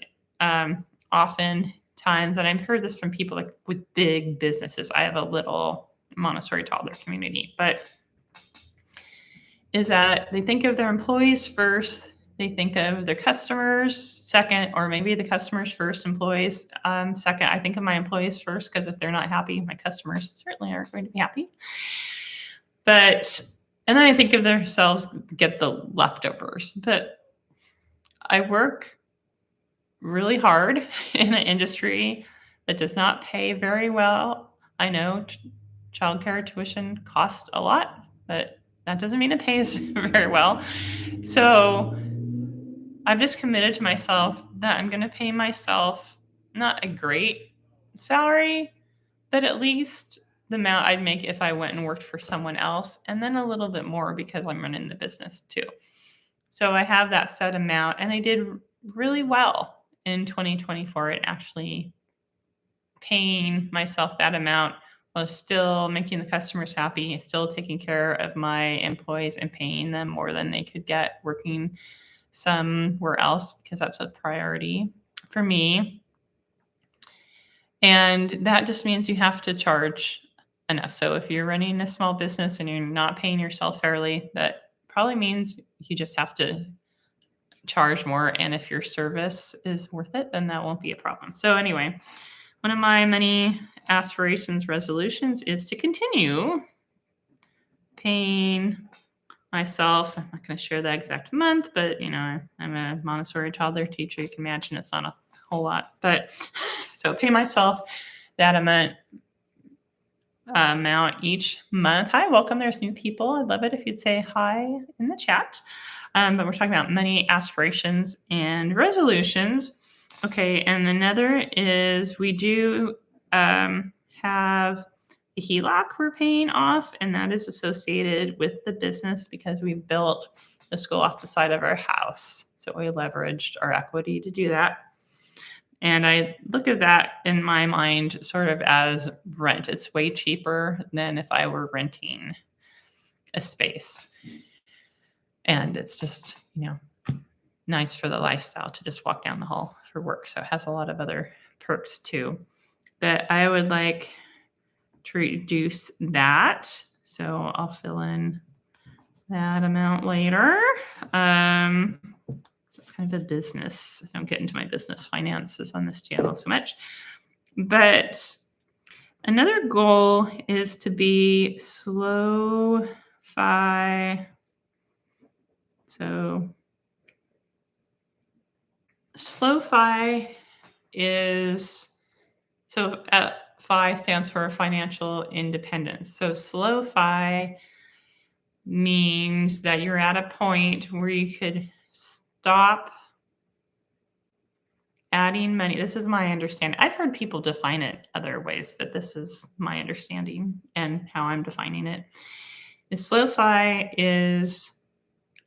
oftentimes, and I've heard this from people with big businesses, I have a little Montessori toddler community, but is that they think of their employees first, they think of their customers second, or maybe the customers first, employees second. I think of my employees first because if they're not happy, my customers certainly aren't going to be happy. And then I think of themselves, get the leftovers. But I work really hard in an industry that does not pay very well. I know childcare tuition costs a lot, but that doesn't mean it pays very well. So I've just committed to myself that I'm going to pay myself not a great salary, but at least the amount I'd make if I went and worked for someone else, and then a little bit more because I'm running the business too. So I have that set amount, and I did really well in 2024 at actually paying myself that amount while still making the customers happy, still taking care of my employees and paying them more than they could get working somewhere else, because that's a priority for me. And that just means you have to charge enough. So if you're running a small business and you're not paying yourself fairly, that probably means you just have to charge more. And if your service is worth it, then that won't be a problem. So anyway, one of my many aspirations resolutions is to continue paying myself. I'm not going to share the exact month, but I'm a Montessori toddler teacher. You can imagine it's not a whole lot, but so pay myself that amount each month. Hi, welcome. There's new people. I'd love it if you'd say hi in the chat. But we're talking about money aspirations and resolutions. Okay, and another is we do have a HELOC we're paying off, and that is associated with the business because we built the school off the side of our house. So we leveraged our equity to do that. And I look at that in my mind sort of as rent. It's way cheaper than if I were renting a space. And it's just, nice for the lifestyle to just walk down the hall for work. So it has a lot of other perks too. But I would like to reduce that. So I'll fill in that amount later. So it's kind of a business. I don't get into my business finances on this channel so much. But another goal is to be slow-fi. So slow-fi is, FI stands for financial independence. So slow-fi means that you're at a point where you could stop adding money. This is my understanding. I've heard people define it other ways, but this is my understanding and how I'm defining it. The slow-fi is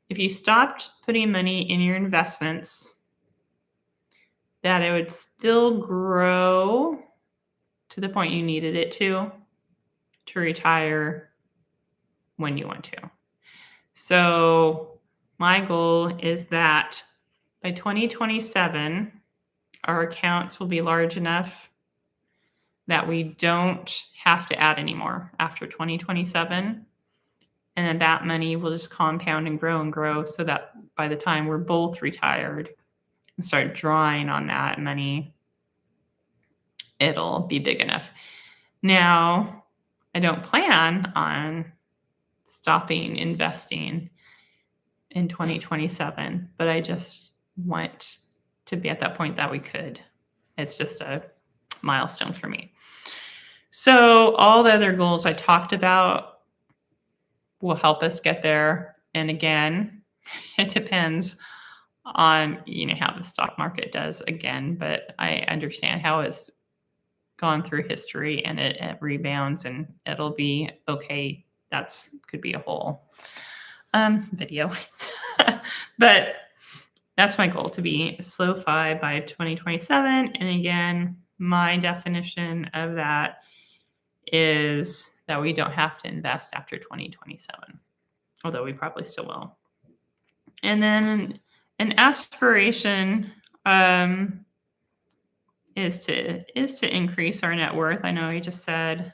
if you stopped putting money in your investments, that it would still grow to the point you needed it to retire when you want to. So my goal is that by 2027, our accounts will be large enough that we don't have to add anymore after 2027. And then that money will just compound and grow so that by the time we're both retired and start drawing on that money, it'll be big enough. Now, I don't plan on stopping investing in 2027, but I just want to be at that point that we could. It's just a milestone for me. So all the other goals I talked about will help us get there. And again, it depends on how the stock market does again, but I understand how it's gone through history and it rebounds and it'll be okay. Could be a whole video. But that's my goal, to be slow-fi by 2027. And again, my definition of that is that we don't have to invest after 2027, although we probably still will. And then an aspiration is to increase our net worth. I know I just said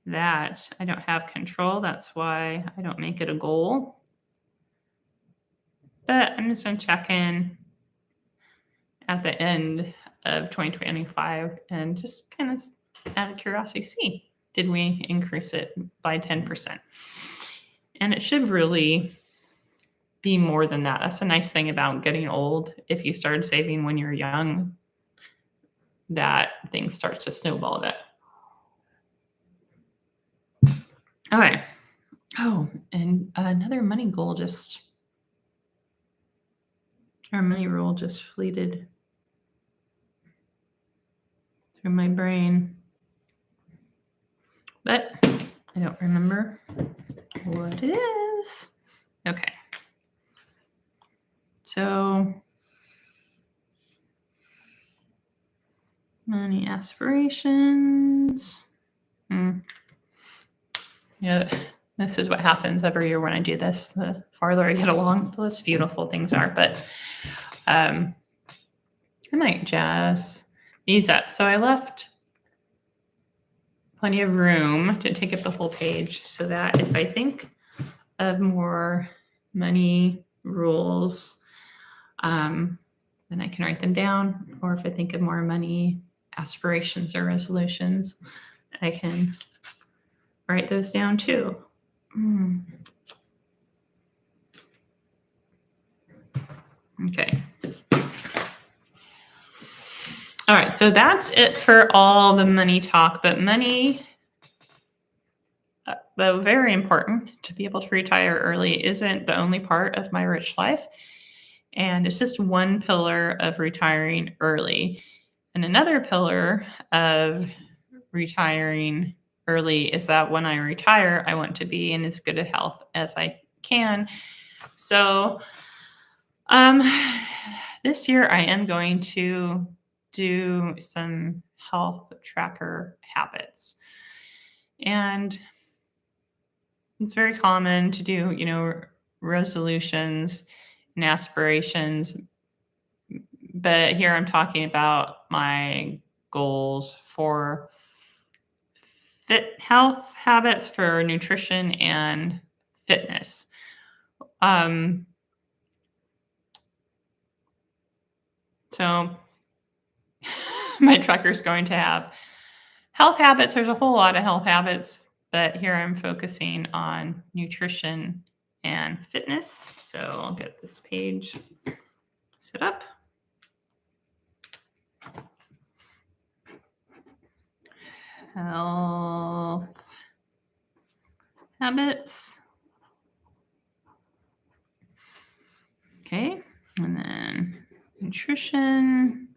that I don't have control. That's why I don't make it a goal. But I'm just going to check in at the end of 2025 and just kind of out of curiosity see, did we increase it by 10%? And it should really be more than that. That's a nice thing about getting old. If you started saving when you're young, that thing starts to snowball a bit. Okay. Oh, and another money goal our money rule just fleeted through my brain. But I don't remember what it is. Okay. So money aspirations. Mm. Yeah, this is what happens every year when I do this. The farther I get along, the less beautiful things are. But I might jazz these up. So I left plenty of room to take up the whole page so that if I think of more money rules, then I can write them down. Or if I think of more money aspirations or resolutions, I can write those down too. Okay. All right, so that's it for all the money talk, but money, though very important to be able to retire early, isn't the only part of my rich life. And it's just one pillar of retiring early. And another pillar of retiring early is that when I retire, I want to be in as good a health as I can. So this year I am going to do some health tracker habits. And it's very common to do, resolutions and aspirations. But here I'm talking about my goals for fit health habits for nutrition and fitness. So my tracker is going to have health habits. There's a whole lot of health habits, but here I'm focusing on nutrition and fitness. So I'll get this page set up. Health habits. Okay, and then nutrition.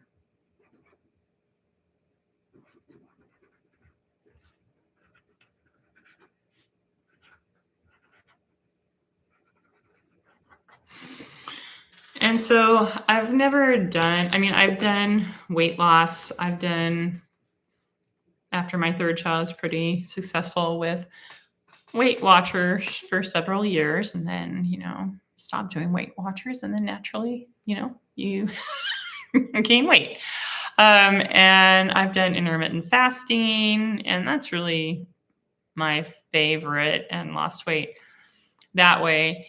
And so I've never done, I've done weight loss. After my third child, I was pretty successful with Weight Watchers for several years, and then, stopped doing Weight Watchers, and then naturally, you gain weight. And I've done intermittent fasting, and that's really my favorite, and lost weight that way.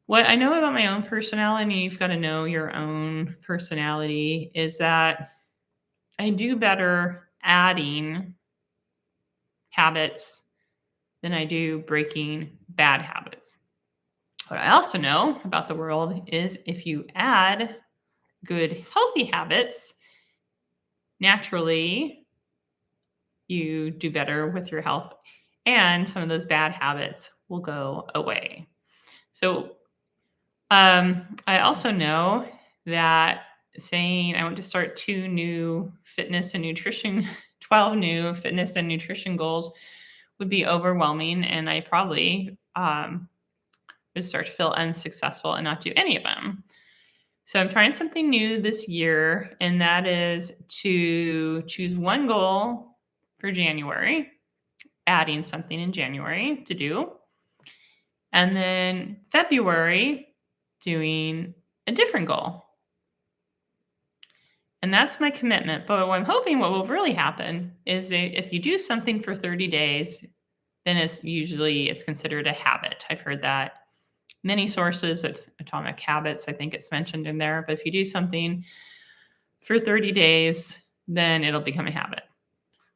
What I know about my own personality, you've got to know your own personality, is that I do better adding habits than I do breaking bad habits. What I also know about the world is if you add good, healthy habits, naturally you do better with your health, and some of those bad habits will go away. So I also know that saying I want to start 12 new fitness and nutrition goals would be overwhelming, and I probably would start to feel unsuccessful and not do any of them. So I'm trying something new this year, and that is to choose one goal for January, adding something in January to do, and then February doing a different goal. And that's my commitment. But what I'm hoping what will really happen is if you do something for 30 days, then it's considered a habit. I've heard that many sources at Atomic Habits, I think it's mentioned in there. But if you do something for 30 days, then it'll become a habit.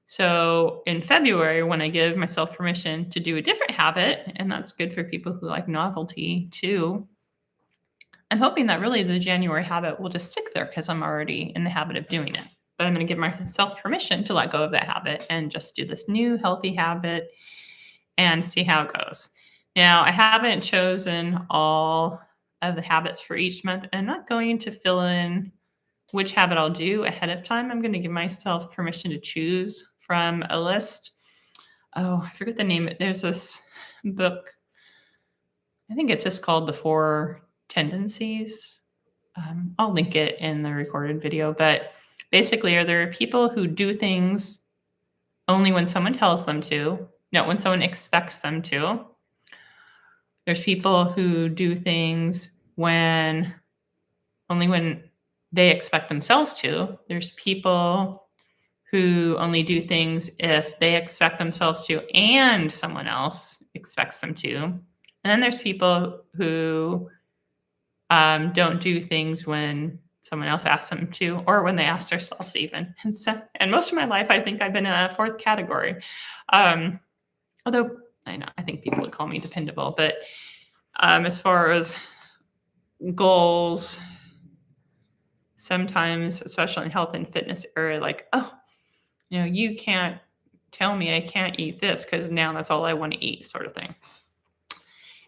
So in February, when I give myself permission to do a different habit, and that's good for people who like novelty too, I'm hoping that really the January habit will just stick there because I'm already in the habit of doing it. But I'm going to give myself permission to let go of that habit and just do this new healthy habit and see how it goes. Now, I haven't chosen all of the habits for each month, and I'm not going to fill in which habit I'll do ahead of time. I'm going to give myself permission to choose from a list. Oh, I forget the name. There's this book. I think it's just called The Four Tendencies. I'll link it in the recorded video, but basically, are there people who do things only when someone tells them to. No, when someone expects them to. There's people who do things only when they expect themselves to. There's people who only do things if they expect themselves to and someone else expects them to. And then there's people who don't do things when someone else asks them to, or when they ask themselves even. And most of my life, I think I've been in a fourth category. Although I think people would call me dependable, but as far as goals, sometimes, especially in health and fitness area, like, oh, you can't tell me I can't eat this because now that's all I want to eat, sort of thing.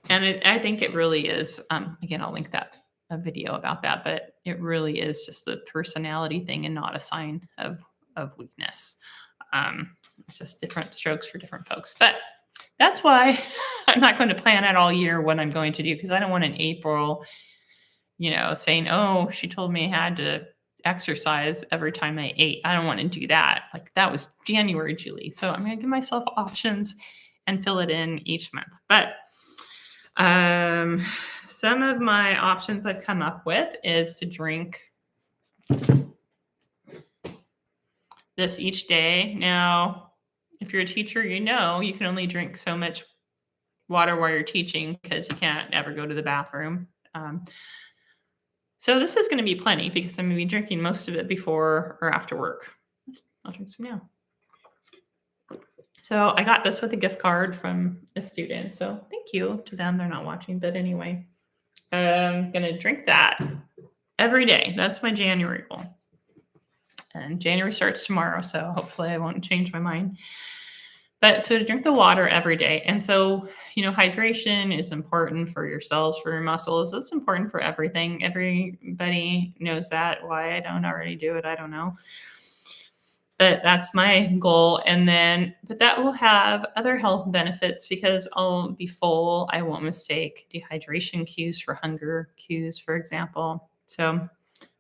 And I think it really is. Again, I'll link a video about that, but it really is just the personality thing and not a sign of weakness. It's just different strokes for different folks. But that's why I'm not going to plan out all year what I'm going to do, because I don't want in April, saying, oh, she told me I had to exercise every time I ate. I don't want to do that. Like, that was January, Julie. So I'm going to give myself options and fill it in each month. But some of my options I've come up with is to drink this each day. Now, if you're a teacher, you can only drink so much water while you're teaching because you can't ever go to the bathroom. So this is going to be plenty because I'm going to be drinking most of it before or after work. I'll drink some now. So I got this with a gift card from a student. So thank you to them. They're not watching, but anyway, I'm going to drink that every day. That's my January goal. And January starts tomorrow, so hopefully I won't change my mind. But so to drink the water every day. And so, hydration is important for your cells, for your muscles. It's important for everything. Everybody knows that. Why I don't already do it, I don't know. But that's my goal. But that will have other health benefits because I'll be full. I won't mistake dehydration cues for hunger cues, for example. So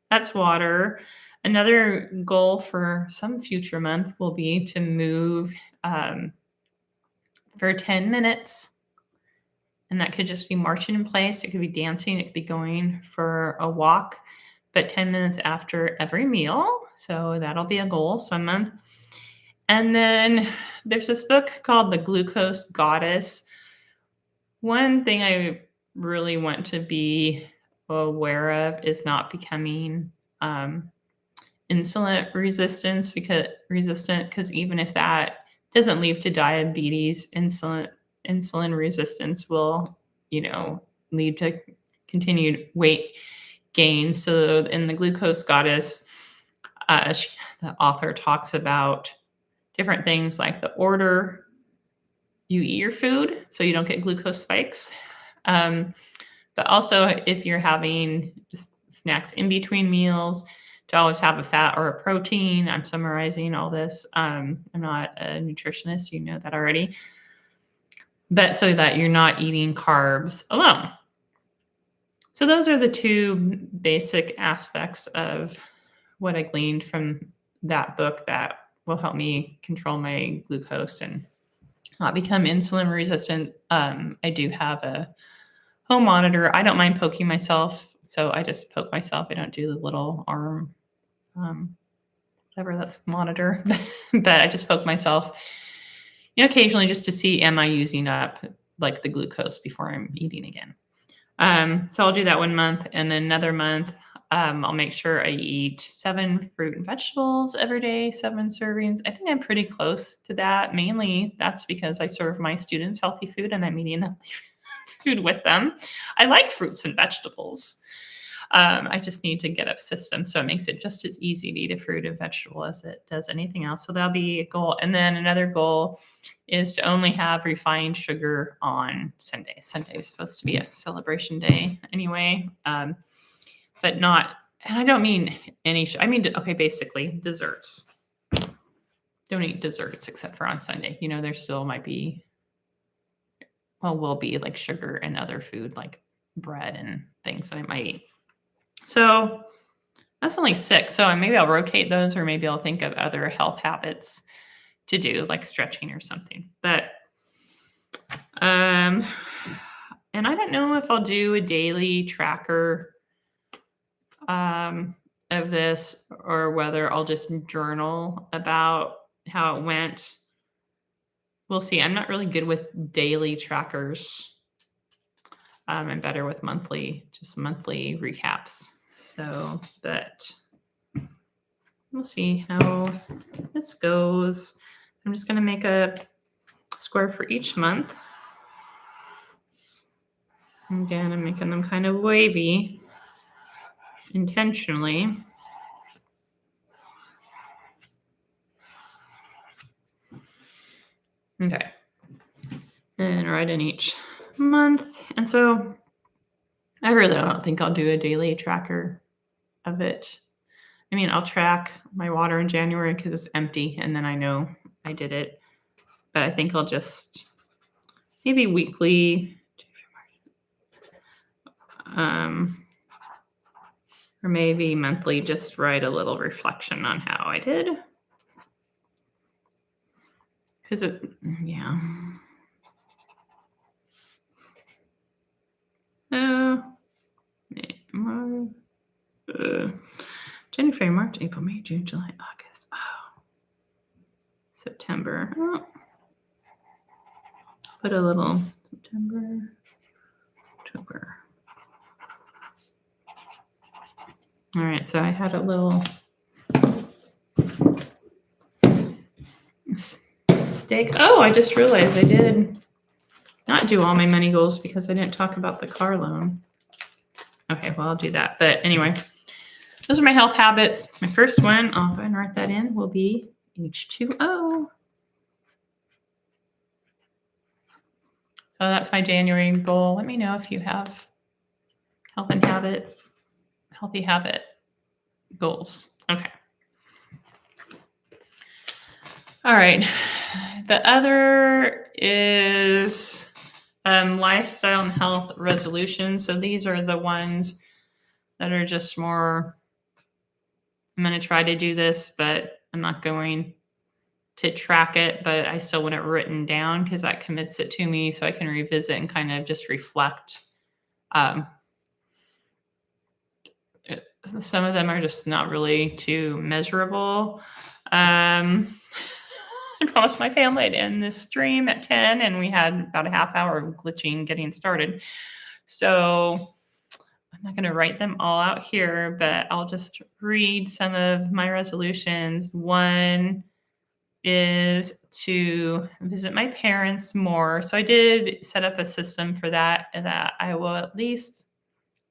that's water. Another goal for some future month will be to move for 10 minutes. And that could just be marching in place. It could be dancing. It could be going for a walk, but 10 minutes after every meal. So that'll be a goal some month. And then there's this book called The Glucose Goddess. One thing I really want to be aware of is not becoming insulin resistant, because even if that doesn't lead to diabetes, insulin resistance will, lead to continued weight gain. So in The Glucose Goddess, the author talks about different things like the order you eat your food so you don't get glucose spikes. But also if you're having just snacks in between meals, to always have a fat or a protein. I'm summarizing all this. I'm not a nutritionist, you know that already. But so that you're not eating carbs alone. So those are the two basic aspects of what I gleaned from that book that will help me control my glucose and not become insulin resistant. I do have a home monitor. I don't mind poking myself. So I just poke myself. I don't do the little arm, whatever that's monitor, but I just poke myself, occasionally just to see, am I using up like the glucose before I'm eating again? So I'll do that 1 month, and then another month, I'll make sure I eat 7 fruit and vegetables every day, 7 servings. I think I'm pretty close to that. Mainly that's because I serve my students healthy food and I'm eating healthy food with them. I like fruits and vegetables. I just need to get a system so it makes it just as easy to eat a fruit and vegetable as it does anything else. So that'll be a goal. And then another goal is to only have refined sugar on Sunday. Sunday is supposed to be a celebration day anyway, but not, and I don't mean any, basically desserts. Don't eat desserts except for on Sunday. There still might be, will be like sugar and other food like bread and things that I might eat. So that's only 6. So maybe I'll rotate those, or maybe I'll think of other health habits to do, like stretching or something. But and I don't know if I'll do a daily tracker of this or whether I'll just journal about how it went. We'll see. I'm not really good with daily trackers. I'm better with monthly recaps. So, but we'll see how this goes. I'm just going to make a square for each month. Again, I'm making them kind of wavy intentionally. Okay. And right in each month. And so I really don't think I'll do a daily tracker of it. I mean, I'll track my water in January because it's empty and then I know I did it. But I think I'll just maybe weekly or maybe monthly, just write a little reflection on how I did. Because yeah. January, March, April, May, June, July, August. Oh. September. Oh. Put a little September, October. All right, so I had a little stake. Oh, I just realized I did not do all my money goals because I didn't talk about the car loan. Okay, well, I'll do that. But anyway, those are my health habits. My first one, I'll go ahead and write that in, will be H2O. So that's my January goal. Let me know if you have healthy habit goals. Okay. All right. The other is lifestyle and health resolutions. So these are the ones that are just more, I'm going to try to do this, but I'm not going to track it, but I still want it written down because that commits it to me so I can revisit and kind of just reflect. Some of them are just not really too measurable. I promised my family I'd end this stream at 10, and we had about a half hour of glitching getting started. So I'm not going to write them all out here, but I'll just read some of my resolutions. One is to visit my parents more. So I did set up a system for that I will at least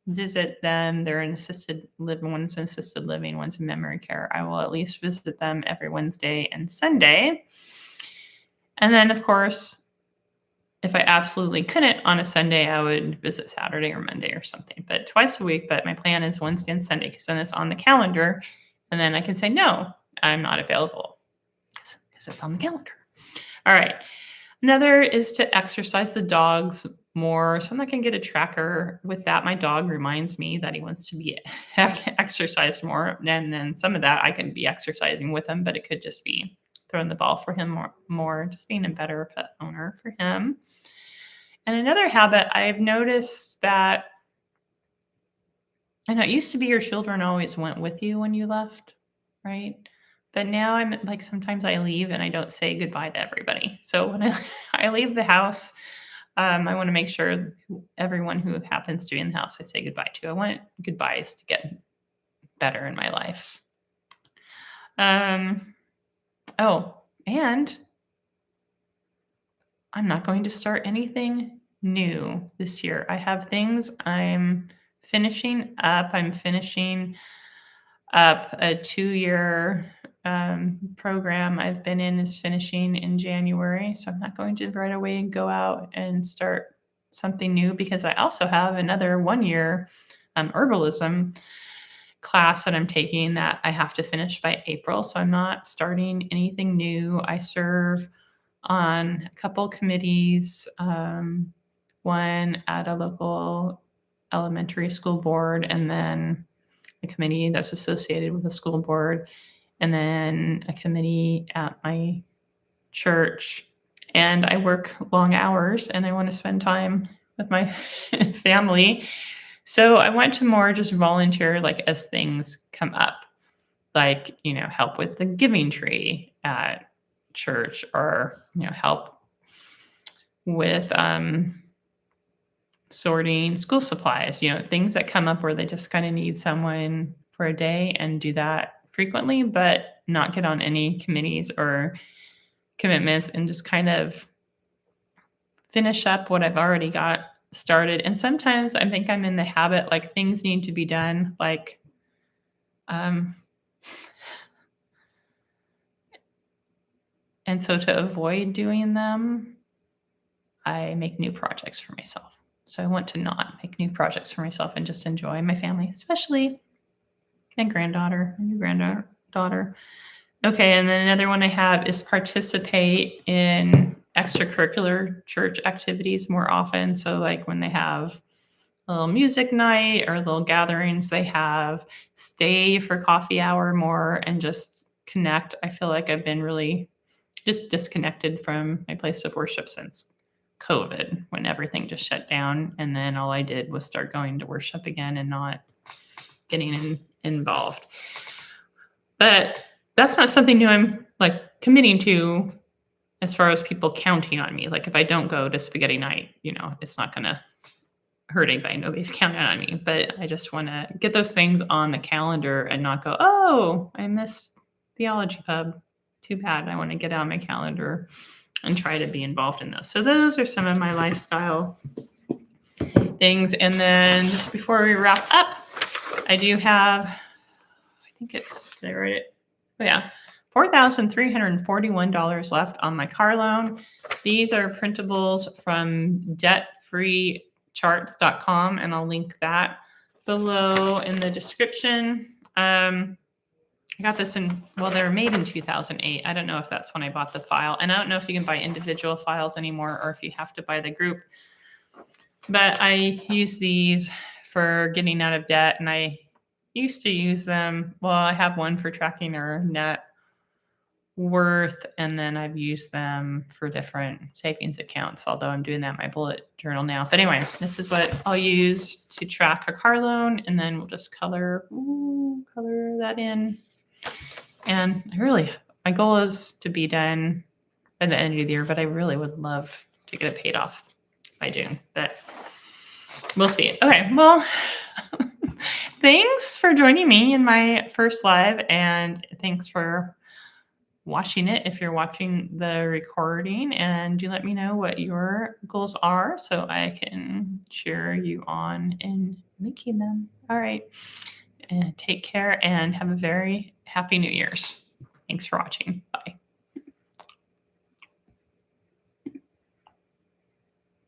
visit them. They're in assisted living. One's in assisted living, one's in memory care. I will at least visit them every Wednesday and Sunday. And then, of course, if I absolutely couldn't on a Sunday, I would visit Saturday or Monday or something, but twice a week. But my plan is Wednesday and Sunday because then it's on the calendar. And then I can say, no, I'm not available because it's on the calendar. All right. Another is to exercise the dogs more. So I'm not going to get a tracker with that. My dog reminds me that he wants to be exercised more. And then some of that I can be exercising with him, but it could just be throwing the ball for him more, just being a better pet owner for him. And another habit I've noticed that, I know it used to be your children always went with you when you left, right? But now I'm like, sometimes I leave and I don't say goodbye to everybody. So when I leave the house, I want to make sure everyone who happens to be in the house I say goodbye to. I want goodbyes to get better in my life. Oh, and I'm not going to start anything new this year. I have things I'm finishing up. I'm finishing up a 2-year program I've been in is finishing in January. So I'm not going to right away go out and start something new because I also have another 1-year herbalism class that I'm taking that I have to finish by April. So I'm not starting anything new. I serve on a couple committees, one at a local elementary school board, and then a committee that's associated with the school board, and then a committee at my church and I work long hours and I want to spend time with my family. So I want to more just volunteer like as things come up, like, help with the giving tree at church or, help with sorting school supplies, things that come up where they just kind of need someone for a day and do that frequently, but not get on any committees or commitments and just kind of finish up what I've already got started. And sometimes I think I'm in the habit, like things need to be done, like, um, and so to avoid doing them, I make new projects for myself. So I want to not make new projects for myself and just enjoy my family, especially my new granddaughter. Okay, and then another one I have is participate in extracurricular church activities more often. So like when they have a little music night or little gatherings they have, stay for coffee hour more and just connect. I feel like I've been really just disconnected from my place of worship since COVID when everything just shut down. And then all I did was start going to worship again and not getting involved. But that's not something new I'm like committing to as far as people counting on me. Like if I don't go to spaghetti night, it's not going to hurt anybody. Nobody's counting on me. But I just want to get those things on the calendar and not go, oh, I missed Theology Pub. Too bad. I want to get on my calendar and try to be involved in those. So those are some of my lifestyle things. And then just before we wrap up, I do have, I think it's, did I write it? Oh yeah, $4,341 left on my car loan. These are printables from debtfreecharts.com, and I'll link that below in the description. I got this they were made in 2008. I don't know if that's when I bought the file. And I don't know if you can buy individual files anymore or if you have to buy the group. But I use these for getting out of debt, and I used to use them. Well, I have one for tracking our net worth, and then I've used them for different savings accounts, although I'm doing that in my bullet journal now. But anyway, this is what I'll use to track a car loan, and then we'll just color that in. And my goal is to be done by the end of the year, but I really would love to get it paid off by June, but we'll see. Okay, well, thanks for joining me in my first live, and thanks for watching it if you're watching the recording, and do let me know what your goals are so I can cheer you on in making them. All right, and take care and have a very happy New Year's. Thanks for watching.